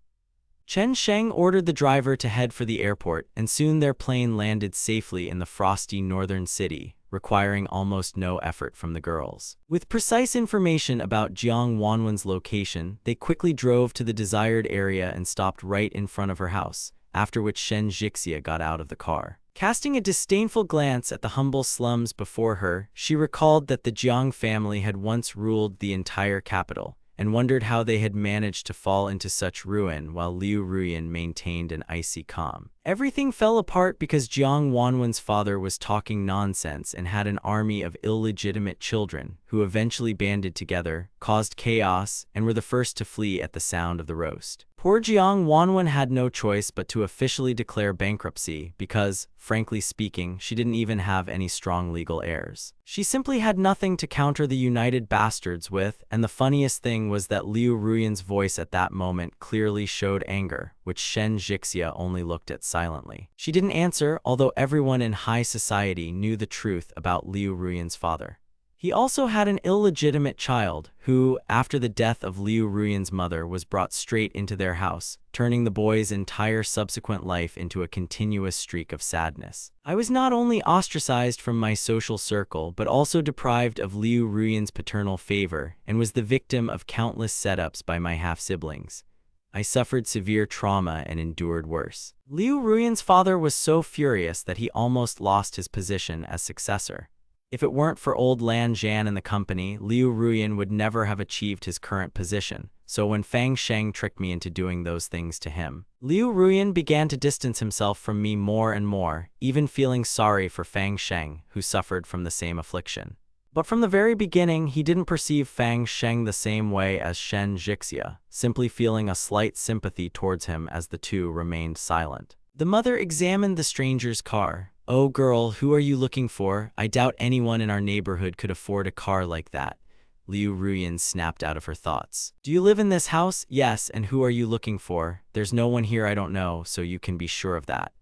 Chen Sheng ordered the driver to head for the airport, and soon their plane landed safely in the frosty northern city, requiring almost no effort from the girls. With precise information about Jiang Wanwen's location, they quickly drove to the desired area and stopped right in front of her house, after which Shen Jixia got out of the car. Casting a disdainful glance at the humble slums before her, she recalled that the Jiang family had once ruled the entire capital, and wondered how they had managed to fall into such ruin while Liu Ruyan maintained an icy calm. Everything fell apart because Jiang Wanwen's father was talking nonsense and had an army of illegitimate children who eventually banded together, caused chaos, and were the first to flee at the sound of the roast. Poor Jiang Wanwen had no choice but to officially declare bankruptcy because, frankly speaking, she didn't even have any strong legal heirs. She simply had nothing to counter the united bastards with, and the funniest thing was that Liu Ruyan's voice at that moment clearly showed anger, which Shen Jixia only looked at silently. She didn't answer, although everyone in high society knew the truth about Liu Ruyan's father. He also had an illegitimate child who, after the death of Liu Ruyan's mother, was brought straight into their house, turning the boy's entire subsequent life into a continuous streak of sadness. I was not only ostracized from my social circle, but also deprived of Liu Ruyan's paternal favor, and was the victim of countless setups by my half-siblings. I suffered severe trauma and endured worse. Liu Ruyan's father was so furious that he almost lost his position as successor. If it weren't for old Lan Zhan and the company, Liu Ruyan would never have achieved his current position, so when Fang Sheng tricked me into doing those things to him, Liu Ruyan began to distance himself from me more and more, even feeling sorry for Fang Sheng, who suffered from the same affliction. But from the very beginning, he didn't perceive Fang Sheng the same way as Shen Jixia, simply feeling a slight sympathy towards him as the two remained silent. The mother examined the stranger's car. "Oh girl, who are you looking for? I doubt anyone in our neighborhood could afford a car like that." Liu Ruyan snapped out of her thoughts. "Do you live in this house?" "Yes, and who are you looking for?" "There's no one here I don't know, so you can be sure of that."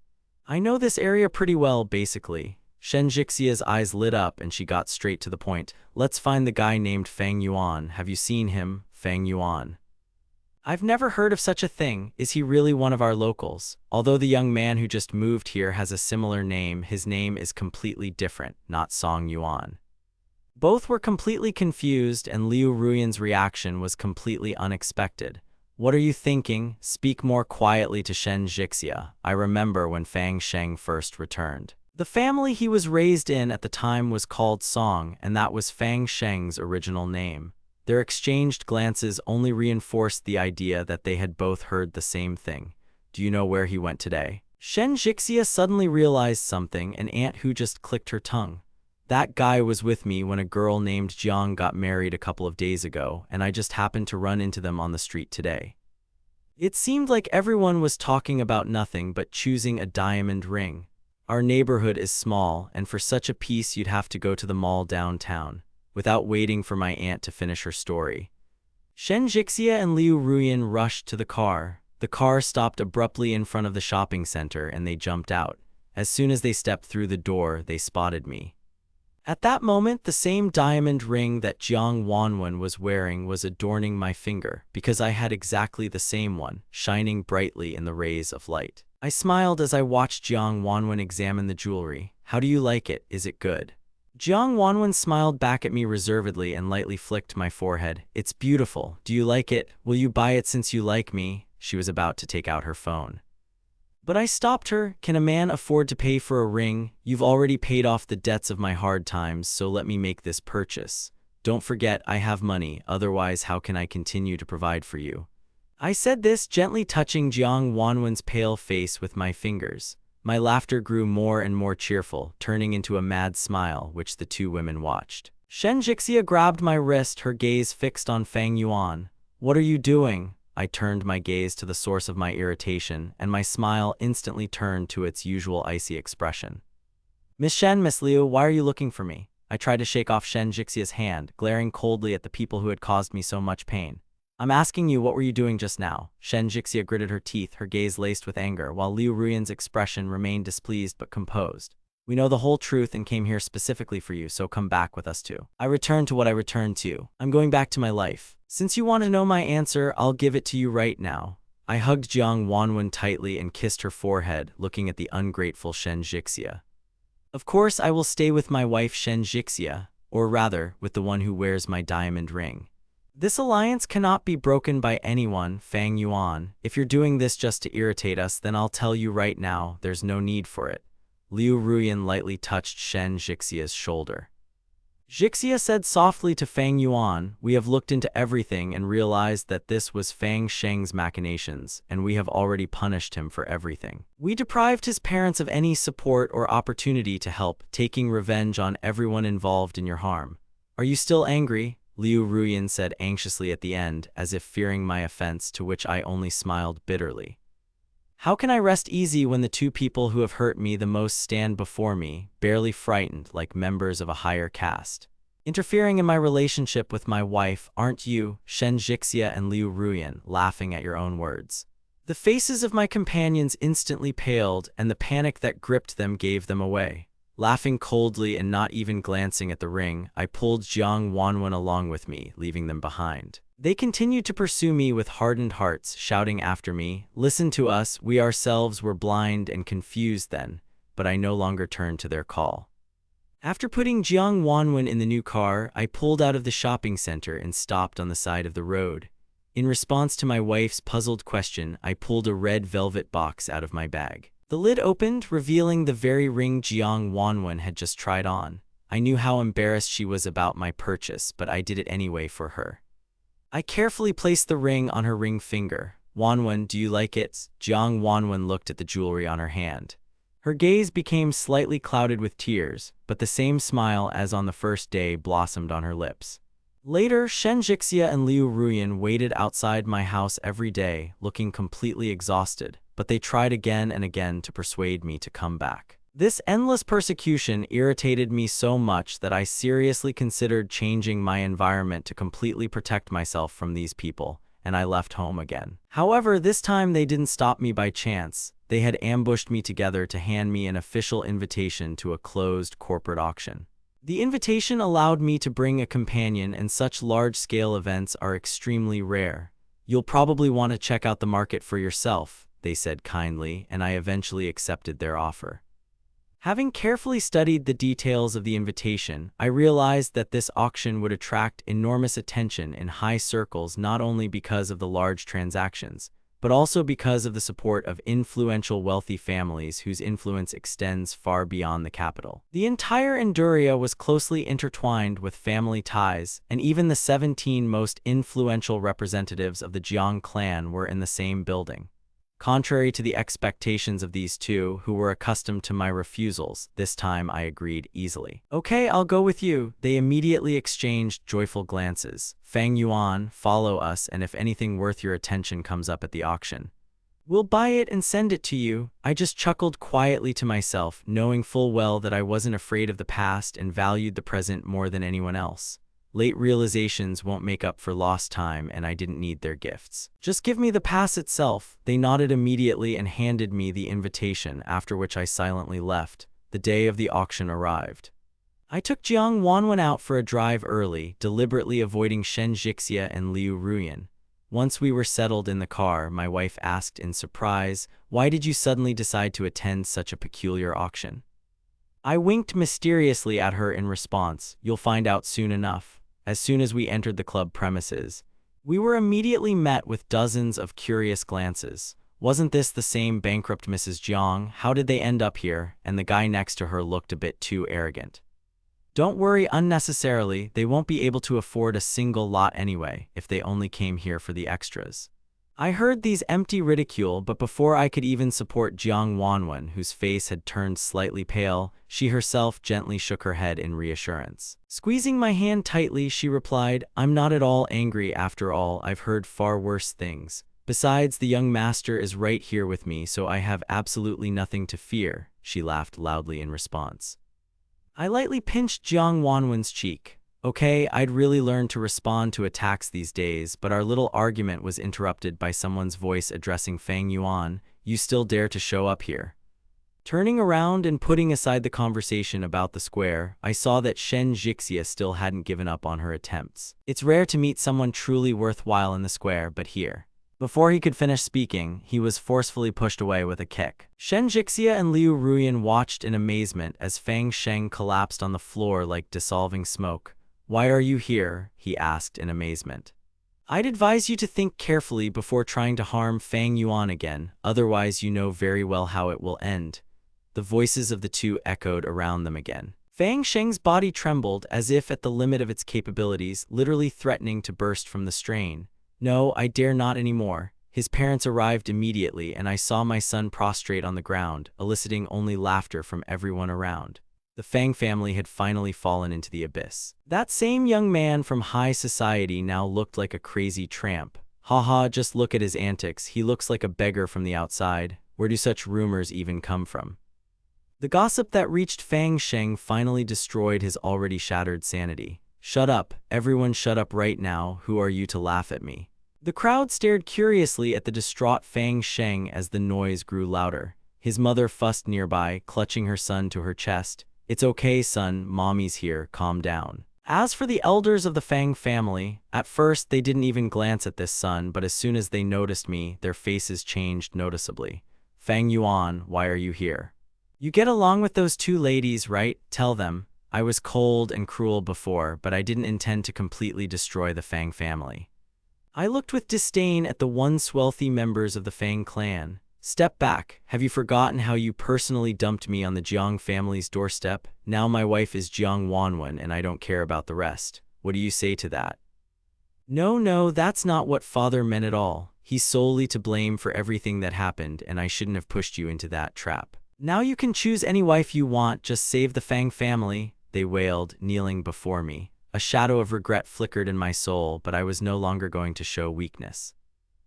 "I know this area pretty well, basically." Shen Jixia's eyes lit up and she got straight to the point. Let's find the guy named Fang Yuan. Have you seen him, Fang Yuan? I've never heard of such a thing. Is he really one of our locals? Although the young man who just moved here has a similar name, his name is completely different, not Song Yuan. Both were completely confused and Liu Ruyan's reaction was completely unexpected. What are you thinking? Speak more quietly to Shen Jixia. I remember when Fang Sheng first returned. The family he was raised in at the time was called Song, and that was Fang Sheng's original name. Their exchanged glances only reinforced the idea that they had both heard the same thing. Do you know where he went today? Shen Jixia suddenly realized something, an aunt who just clicked her tongue. That guy was with me when a girl named Jiang got married a couple of days ago, and I just happened to run into them on the street today. It seemed like everyone was talking about nothing but choosing a diamond ring. Our neighborhood is small, and for such a piece you'd have to go to the mall downtown, without waiting for my aunt to finish her story. Shen Jixia and Liu Ruyan rushed to the car. The car stopped abruptly in front of the shopping center and they jumped out. As soon as they stepped through the door, they spotted me. At that moment, the same diamond ring that Jiang Wanwen was wearing was adorning my finger, because I had exactly the same one, shining brightly in the rays of light. I smiled as I watched Jiang Wanwen examine the jewelry. How do you like it? Is it good? Jiang Wanwen smiled back at me reservedly and lightly flicked my forehead. It's beautiful. Do you like it? Will you buy it since you like me? She was about to take out her phone. But I stopped her. Can a man afford to pay for a ring? You've already paid off the debts of my hard times, so let me make this purchase. Don't forget, I have money, otherwise how can I continue to provide for you? I said this, gently touching Jiang Wanwen's pale face with my fingers. My laughter grew more and more cheerful, turning into a mad smile, which the two women watched. Shen Jixia grabbed my wrist, her gaze fixed on Fang Yuan. What are you doing? I turned my gaze to the source of my irritation, and my smile instantly turned to its usual icy expression. Miss Shen, Miss Liu, why are you looking for me? I tried to shake off Shen Jixia's hand, glaring coldly at the people who had caused me so much pain. I'm asking you, what were you doing just now? Shen Jixia gritted her teeth, her gaze laced with anger, while Liu Ruyan's expression remained displeased but composed. We know the whole truth and came here specifically for you, so come back with us too. I returned to what I returned to. I'm going back to my life. Since you want to know my answer, I'll give it to you right now. I hugged Jiang Wanwen tightly and kissed her forehead, looking at the ungrateful Shen Jixia. Of course, I will stay with my wife Shen Jixia, or rather, with the one who wears my diamond ring. This alliance cannot be broken by anyone, Fang Yuan. If you're doing this just to irritate us, then I'll tell you right now, there's no need for it. Liu Ruyan lightly touched Shen Jixia's shoulder. Jixia said softly to Fang Yuan, we have looked into everything and realized that this was Fang Sheng's machinations, and we have already punished him for everything. We deprived his parents of any support or opportunity to help, taking revenge on everyone involved in your harm. Are you still angry? Liu Ruyan said anxiously at the end, as if fearing my offense, to which I only smiled bitterly. How can I rest easy when the two people who have hurt me the most stand before me, barely frightened, like members of a higher caste? Interfering in my relationship with my wife, aren't you, Shen Jixia and Liu Ruyan, laughing at your own words? The faces of my companions instantly paled, and the panic that gripped them gave them away. Laughing coldly and not even glancing at the ring, I pulled Jiang Wanwen along with me, leaving them behind. They continued to pursue me with hardened hearts, shouting after me, listen to us, we ourselves were blind and confused then, but I no longer turned to their call. After putting Jiang Wanwen in the new car, I pulled out of the shopping center and stopped on the side of the road. In response to my wife's puzzled question, I pulled a red velvet box out of my bag. The lid opened, revealing the very ring Jiang Wanwen had just tried on. I knew how embarrassed she was about my purchase, but I did it anyway for her. I carefully placed the ring on her ring finger. Wanwen, do you like it? Jiang Wanwen looked at the jewelry on her hand. Her gaze became slightly clouded with tears, but the same smile as on the first day blossomed on her lips. Later, Shen Jixia and Liu Ruyan waited outside my house every day, looking completely exhausted, but they tried again and again to persuade me to come back. This endless persecution irritated me so much that I seriously considered changing my environment to completely protect myself from these people, and I left home again. However, this time they didn't stop me by chance. They had ambushed me together to hand me an official invitation to a closed corporate auction. The invitation allowed me to bring a companion, and such large-scale events are extremely rare. You'll probably want to check out the market for yourself, they said kindly, and I eventually accepted their offer. Having carefully studied the details of the invitation, I realized that this auction would attract enormous attention in high circles, not only because of the large transactions, but also because of the support of influential wealthy families whose influence extends far beyond the capital. The entire Induria was closely intertwined with family ties, and even the 17 most influential representatives of the Jiang clan were in the same building. Contrary to the expectations of these two, who were accustomed to my refusals, this time I agreed easily. Okay, I'll go with you. They immediately exchanged joyful glances. Fang Yuan, follow us, and if anything worth your attention comes up at the auction, we'll buy it and send it to you. I just chuckled quietly to myself, knowing full well that I wasn't afraid of the past and valued the present more than anyone else. Late realizations won't make up for lost time, and I didn't need their gifts. Just give me the pass itself. They nodded immediately and handed me the invitation, after which I silently left. The day of the auction arrived. I took Jiang Wanwen out for a drive early, deliberately avoiding Shen Jixia and Liu Ruyan. Once we were settled in the car, my wife asked in surprise, "Why did you suddenly decide to attend such a peculiar auction?" I winked mysteriously at her in response. "You'll find out soon enough." As soon as we entered the club premises, we were immediately met with dozens of curious glances. Wasn't this the same bankrupt Mrs. Jiang? How did they end up here? And the guy next to her looked a bit too arrogant. Don't worry unnecessarily, they won't be able to afford a single lot anyway, if they only came here for the extras. I heard these empty ridicule, but before I could even support Jiang Wanwen, whose face had turned slightly pale, she herself gently shook her head in reassurance. Squeezing my hand tightly, she replied, "I'm not at all angry after all, I've heard far worse things. Besides, the young master is right here with me, so I have absolutely nothing to fear." She laughed loudly in response. I lightly pinched Jiang Wanwen's cheek. Okay, I'd really learned to respond to attacks these days, but our little argument was interrupted by someone's voice addressing Fang Yuan. "You still dare to show up here?" Turning around and putting aside the conversation about the square, I saw that Shen Jixia still hadn't given up on her attempts. It's rare to meet someone truly worthwhile in the square, but here. Before he could finish speaking, he was forcefully pushed away with a kick. Shen Jixia and Liu Ruyan watched in amazement as Fang Sheng collapsed on the floor like dissolving smoke. "Why are you here?" he asked in amazement. "I'd advise you to think carefully before trying to harm Fang Yuan again, otherwise you know very well how it will end." The voices of the two echoed around them again. Fang Sheng's body trembled as if at the limit of its capabilities, literally threatening to burst from the strain. "No, I dare not anymore." His parents arrived immediately, and I saw my son prostrate on the ground, eliciting only laughter from everyone around. The Fang family had finally fallen into the abyss. That same young man from high society now looked like a crazy tramp. Haha, just look at his antics, he looks like a beggar from the outside. Where do such rumors even come from? The gossip that reached Fang Sheng finally destroyed his already shattered sanity. "Shut up, everyone shut up right now, who are you to laugh at me?" The crowd stared curiously at the distraught Fang Sheng as the noise grew louder. His mother fussed nearby, clutching her son to her chest. "It's okay, son, mommy's here, calm down." As for the elders of the Fang family, at first they didn't even glance at this son, but as soon as they noticed me, their faces changed noticeably. "Fang Yuan, why are you here? You get along with those two ladies, right? Tell them. I was cold and cruel before, but I didn't intend to completely destroy the Fang family." I looked with disdain at the once wealthy members of the Fang clan. "Step back. Have you forgotten how you personally dumped me on the Jiang family's doorstep? Now my wife is Jiang Wanwen and I don't care about the rest. What do you say to that?" No, that's not what father meant at all. He's solely to blame for everything that happened, and I shouldn't have pushed you into that trap. Now you can choose any wife you want, just save the Fang family," they wailed, kneeling before me. A shadow of regret flickered in my soul, but I was no longer going to show weakness.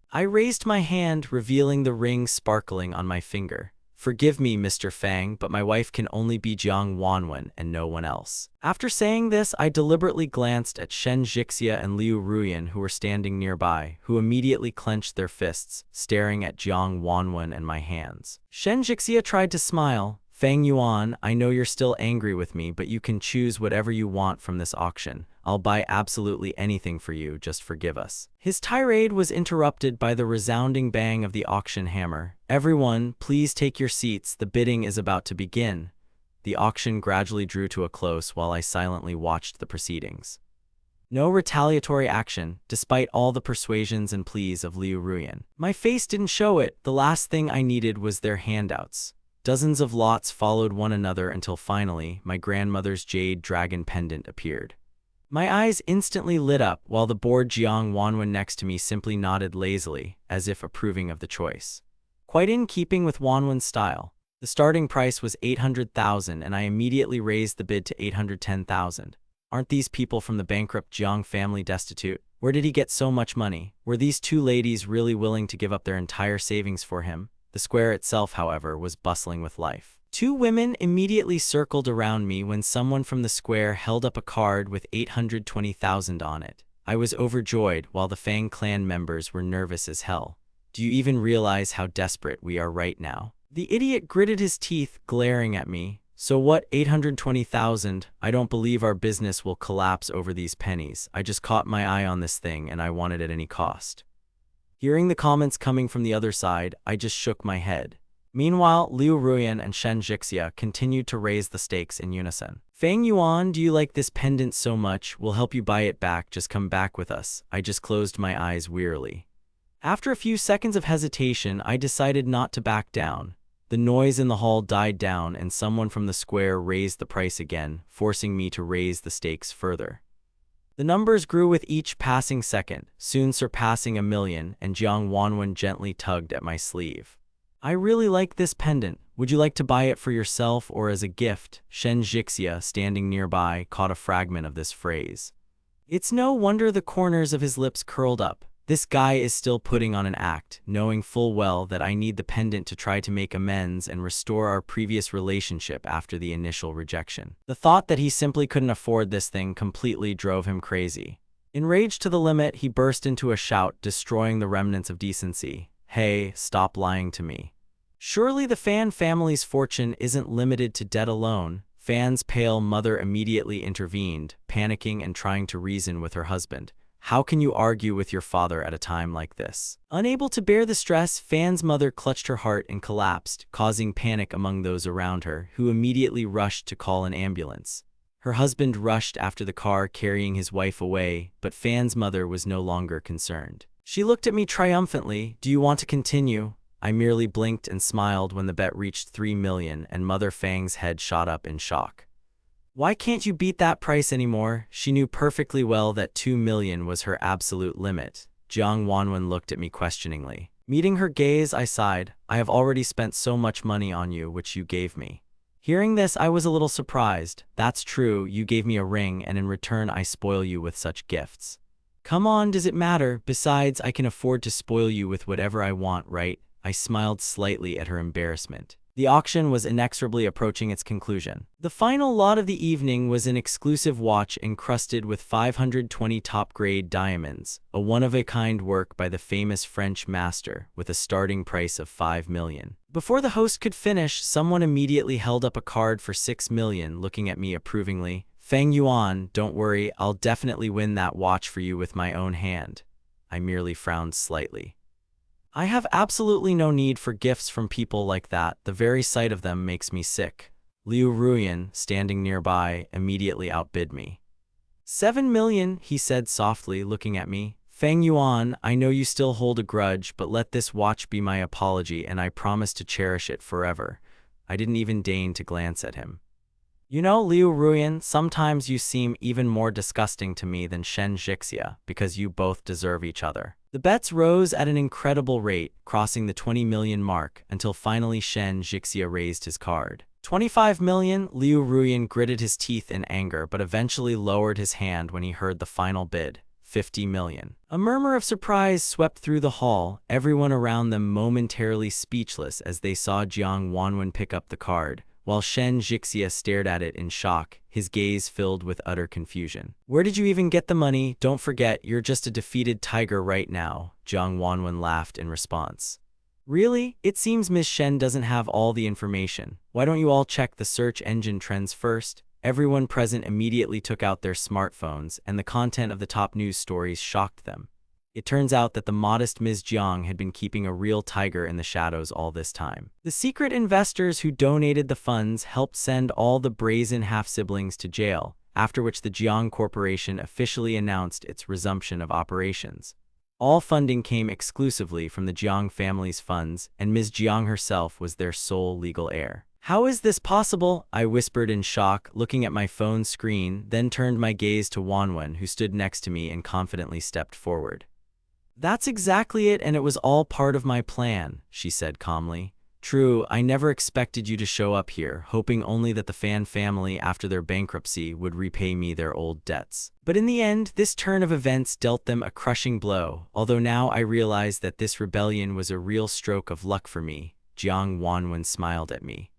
I raised my hand, revealing the ring sparkling on my finger. "Forgive me, Mr. Fang, but my wife can only be Jiang Wanwen and no one else." After saying this, I deliberately glanced at Shen Jixia and Liu Ruyan, who were standing nearby, who immediately clenched their fists, staring at Jiang Wanwen and my hands. Shen Jixia tried to smile. "Fang Yuan, I know you're still angry with me, but you can choose whatever you want from this auction. I'll buy absolutely anything for you, just forgive us." His tirade was interrupted by the resounding bang of the auction hammer. "Everyone, please take your seats, the bidding is about to begin." The auction gradually drew to a close while I silently watched the proceedings. No retaliatory action, despite all the persuasions and pleas of Liu Ruyan. My face didn't show it. The last thing I needed was their handouts. Dozens of lots followed one another until finally, my grandmother's jade dragon pendant appeared. My eyes instantly lit up while the bored Jiang Wanwen next to me simply nodded lazily, as if approving of the choice. Quite in keeping with Wanwen's style. The starting price was 800,000 and I immediately raised the bid to 810,000. Aren't these people from the bankrupt Jiang family destitute? Where did he get so much money? Were these two ladies really willing to give up their entire savings for him? The square itself, however, was bustling with life. Two women immediately circled around me when someone from the square held up a card with 820,000 on it. I was overjoyed while the Fang clan members were nervous as hell. "Do you even realize how desperate we are right now?" The idiot gritted his teeth, glaring at me. "So what, 820,000? I don't believe our business will collapse over these pennies. I just caught my eye on this thing and I want it at any cost." Hearing the comments coming from the other side, I just shook my head. Meanwhile, Liu Ruyan and Shen Jixia continued to raise the stakes in unison. "Fang Yuan, do you like this pendant so much? We'll help you buy it back, just come back with us." I just closed my eyes wearily. After a few seconds of hesitation, I decided not to back down. The noise in the hall died down and someone from the square raised the price again, forcing me to raise the stakes further. The numbers grew with each passing second, soon surpassing 1,000,000, and Jiang Wanwen gently tugged at my sleeve. "I really like this pendant. Would you like to buy it for yourself or as a gift?" Shen Jixia, standing nearby, caught a fragment of this phrase. It's no wonder the corners of his lips curled up. This guy is still putting on an act, knowing full well that I need the pendant to try to make amends and restore our previous relationship after the initial rejection. The thought that he simply couldn't afford this thing completely drove him crazy. Enraged to the limit, he burst into a shout, destroying the remnants of decency. "Hey, stop lying to me. Surely the Fan family's fortune isn't limited to debt alone." Fan's pale mother immediately intervened, panicking and trying to reason with her husband. "How can you argue with your father at a time like this?" Unable to bear the stress, Fan's mother clutched her heart and collapsed, causing panic among those around her, who immediately rushed to call an ambulance. Her husband rushed after the car carrying his wife away, but Fan's mother was no longer concerned. She looked at me triumphantly. "Do you want to continue?" I merely blinked and smiled when the bet reached 3,000,000 and Mother Fang's head shot up in shock. "Why can't you beat that price anymore?" She knew perfectly well that 2,000,000 was her absolute limit. Jiang Wanwen looked at me questioningly. Meeting her gaze, I sighed. "I have already spent so much money on you, which you gave me." Hearing this, I was a little surprised. "That's true, you gave me a ring, and in return I spoil you with such gifts." "Come on, does it matter? Besides, I can afford to spoil you with whatever I want, right?" I smiled slightly at her embarrassment. The auction was inexorably approaching its conclusion. The final lot of the evening was an exclusive watch encrusted with 520 top-grade diamonds, a one-of-a-kind work by the famous French master, with a starting price of 5,000,000. Before the host could finish, someone immediately held up a card for 6,000,000, looking at me approvingly. "Fang Yuan, don't worry, I'll definitely win that watch for you with my own hand." I merely frowned slightly. I have absolutely no need for gifts from people like that. The very sight of them makes me sick. Liu Ruyan, standing nearby, immediately outbid me. 7,000,000, he said softly, looking at me. "Fang Yuan, I know you still hold a grudge, but let this watch be my apology and I promise to cherish it forever." I didn't even deign to glance at him. "You know, Liu Ruyan, sometimes you seem even more disgusting to me than Shen Jixia, because you both deserve each other." The bets rose at an incredible rate, crossing the 20,000,000 mark, until finally Shen Jixia raised his card. 25,000,000, Liu Ruyan gritted his teeth in anger but eventually lowered his hand when he heard the final bid. 50 million. A murmur of surprise swept through the hall, everyone around them momentarily speechless as they saw Jiang Wanwen pick up the card, while Shen Jixia stared at it in shock, his gaze filled with utter confusion. "Where did you even get the money? Don't forget, you're just a defeated tiger right now," Jiang Wanwen laughed in response. "Really? It seems Miss Shen doesn't have all the information. Why don't you all check the search engine trends first?" Everyone present immediately took out their smartphones, and the content of the top news stories shocked them. It turns out that the modest Ms. Jiang had been keeping a real tiger in the shadows all this time. The secret investors who donated the funds helped send all the brazen half-siblings to jail, after which the Jiang Corporation officially announced its resumption of operations. All funding came exclusively from the Jiang family's funds, and Ms. Jiang herself was their sole legal heir. "How is this possible?" I whispered in shock, looking at my phone screen, then turned my gaze to Wanwen, who stood next to me and confidently stepped forward. "That's exactly it, and it was all part of my plan," she said calmly. "True, I never expected you to show up here, hoping only that the Fan family, after their bankruptcy, would repay me their old debts. But in the end, this turn of events dealt them a crushing blow, although now I realize that this rebellion was a real stroke of luck for me." Jiang Wanwen smiled at me.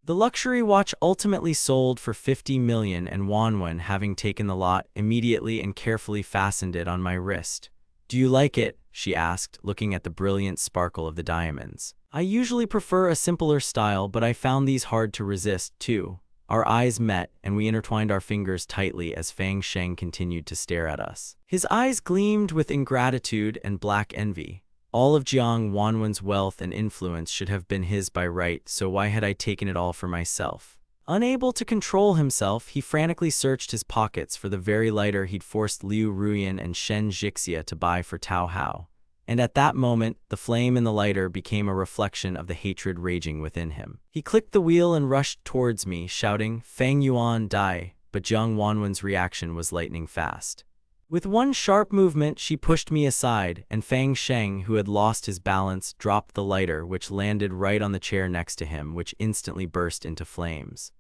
The luxury watch ultimately sold for 50 million, and Wanwen, having taken the lot, immediately and carefully fastened it on my wrist. "Do you like it?" she asked, looking at the brilliant sparkle of the diamonds. "I usually prefer a simpler style, but I found these hard to resist, too." Our eyes met, and we intertwined our fingers tightly as Fang Sheng continued to stare at us. His eyes gleamed with ingratitude and black envy. All of Jiang Wanwen's wealth and influence should have been his by right, so why had I taken it all for myself? Unable to control himself, he frantically searched his pockets for the very lighter he'd forced Liu Ruyan and Shen Jixia to buy for Tao Hao. And at that moment, the flame in the lighter became a reflection of the hatred raging within him. He clicked the wheel and rushed towards me, shouting, "Fang Yuan, die!" But Jiang Wanwen's reaction was lightning fast. With one sharp movement, she pushed me aside, and Fang Sheng, who had lost his balance, dropped the lighter, which landed right on the chair next to him, which instantly burst into flames.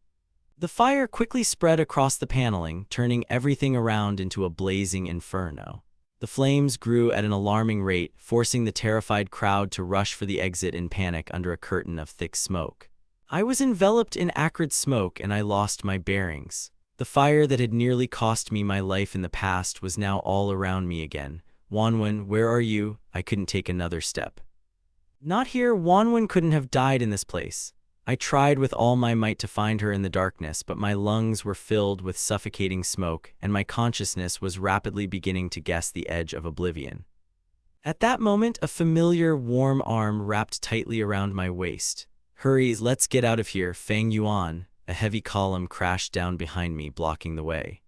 The fire quickly spread across the paneling, turning everything around into a blazing inferno. The flames grew at an alarming rate, forcing the terrified crowd to rush for the exit in panic under a curtain of thick smoke. I was enveloped in acrid smoke, and I lost my bearings. The fire that had nearly cost me my life in the past was now all around me again. "Wanwen, where are you?" I couldn't take another step. "Not here." Wanwen couldn't have died in this place. I tried with all my might to find her in the darkness, but my lungs were filled with suffocating smoke, and my consciousness was rapidly beginning to guess the edge of oblivion. At that moment, a familiar, warm arm wrapped tightly around my waist. "Hurry, let's get out of here, Fang Yuan." A heavy column crashed down behind me, blocking the way.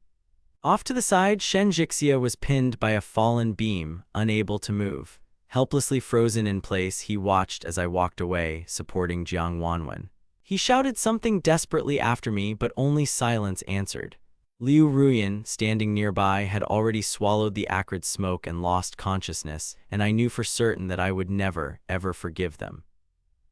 Off to the side, Shen Jixia was pinned by a fallen beam, unable to move. Helplessly frozen in place, he watched as I walked away, supporting Jiang Wanwen. He shouted something desperately after me, but only silence answered. Liu Ruyan, standing nearby, had already swallowed the acrid smoke and lost consciousness, and I knew for certain that I would never, ever forgive them.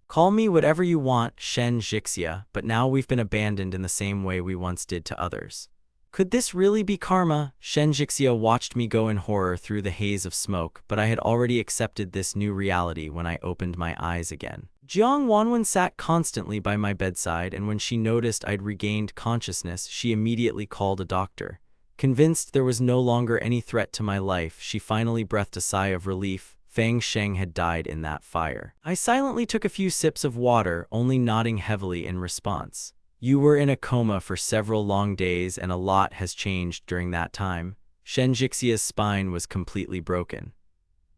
"Call me whatever you want, Shen Jixia, but now we've been abandoned in the same way we once did to others." Could this really be karma? Shen Jixia watched me go in horror through the haze of smoke, but I had already accepted this new reality when I opened my eyes again. Jiang Wanwen sat constantly by my bedside, and when she noticed I'd regained consciousness, she immediately called a doctor. Convinced there was no longer any threat to my life, she finally breathed a sigh of relief. Fang Sheng had died in that fire. I silently took a few sips of water, only nodding heavily in response. "You were in a coma for several long days, and a lot has changed during that time." Shen Jixia's spine was completely broken.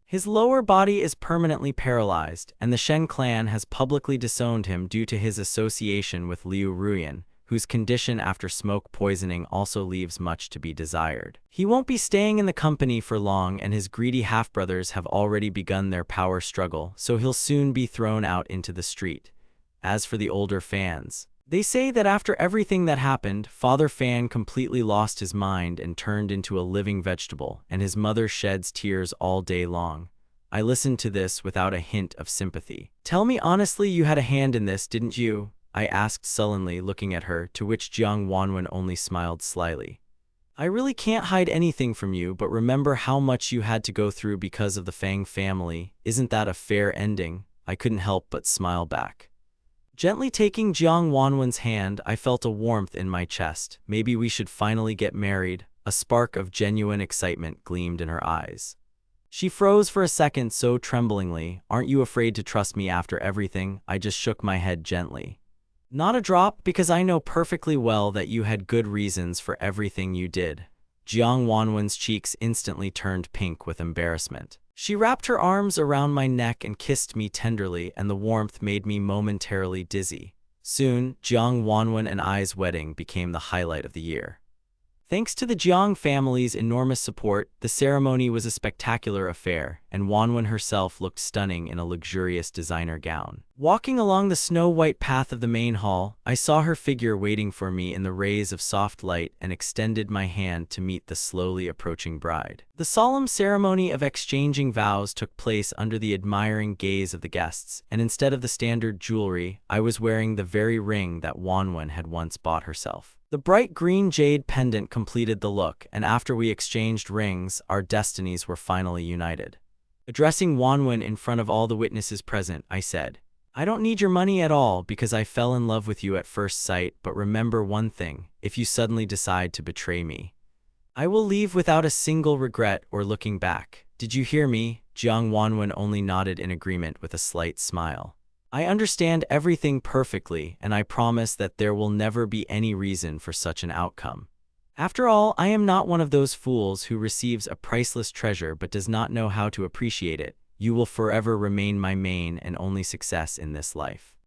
His lower body is permanently paralyzed, and the Shen clan has publicly disowned him due to his association with Liu Ruyan, whose condition after smoke poisoning also leaves much to be desired. He won't be staying in the company for long, and his greedy half-brothers have already begun their power struggle, so he'll soon be thrown out into the street. As for the older fans, they say that after everything that happened, Father Fan completely lost his mind and turned into a living vegetable, and his mother sheds tears all day long. I listened to this without a hint of sympathy. "Tell me honestly, you had a hand in this, didn't you?" I asked sullenly, looking at her, to which Jiang Wanwen only smiled slyly. I really can't hide anything from you, but remember how much you had to go through because of the Fang family. Isn't that a fair ending? I couldn't help but smile back. Gently taking Jiang Wanwen's hand, I felt a warmth in my chest. Maybe we should finally get married. A spark of genuine excitement gleamed in her eyes. She froze for a second so tremblingly. Aren't you afraid to trust me after everything? I just shook my head gently. Not a drop, because I know perfectly well that you had good reasons for everything you did. Jiang Wanwen's cheeks instantly turned pink with embarrassment. She wrapped her arms around my neck and kissed me tenderly, and the warmth made me momentarily dizzy. Soon, Jiang Wanwen and I's wedding became the highlight of the year. Thanks to the Jiang family's enormous support, the ceremony was a spectacular affair, and Wanwen herself looked stunning in a luxurious designer gown. Walking along the snow-white path of the main hall, I saw her figure waiting for me in the rays of soft light and extended my hand to meet the slowly approaching bride. The solemn ceremony of exchanging vows took place under the admiring gaze of the guests, and instead of the standard jewelry, I was wearing the very ring that Wanwen had once bought herself. The bright green jade pendant completed the look, and after we exchanged rings, our destinies were finally united. Addressing Wanwen in front of all the witnesses present, I said, I don't need your money at all because I fell in love with you at first sight, but remember one thing: if you suddenly decide to betray me, I will leave without a single regret or looking back. Did you hear me? Jiang Wanwen only nodded in agreement with a slight smile. I understand everything perfectly, and I promise that there will never be any reason for such an outcome. After all, I am not one of those fools who receives a priceless treasure but does not know how to appreciate it. You will forever remain my main and only success in this life.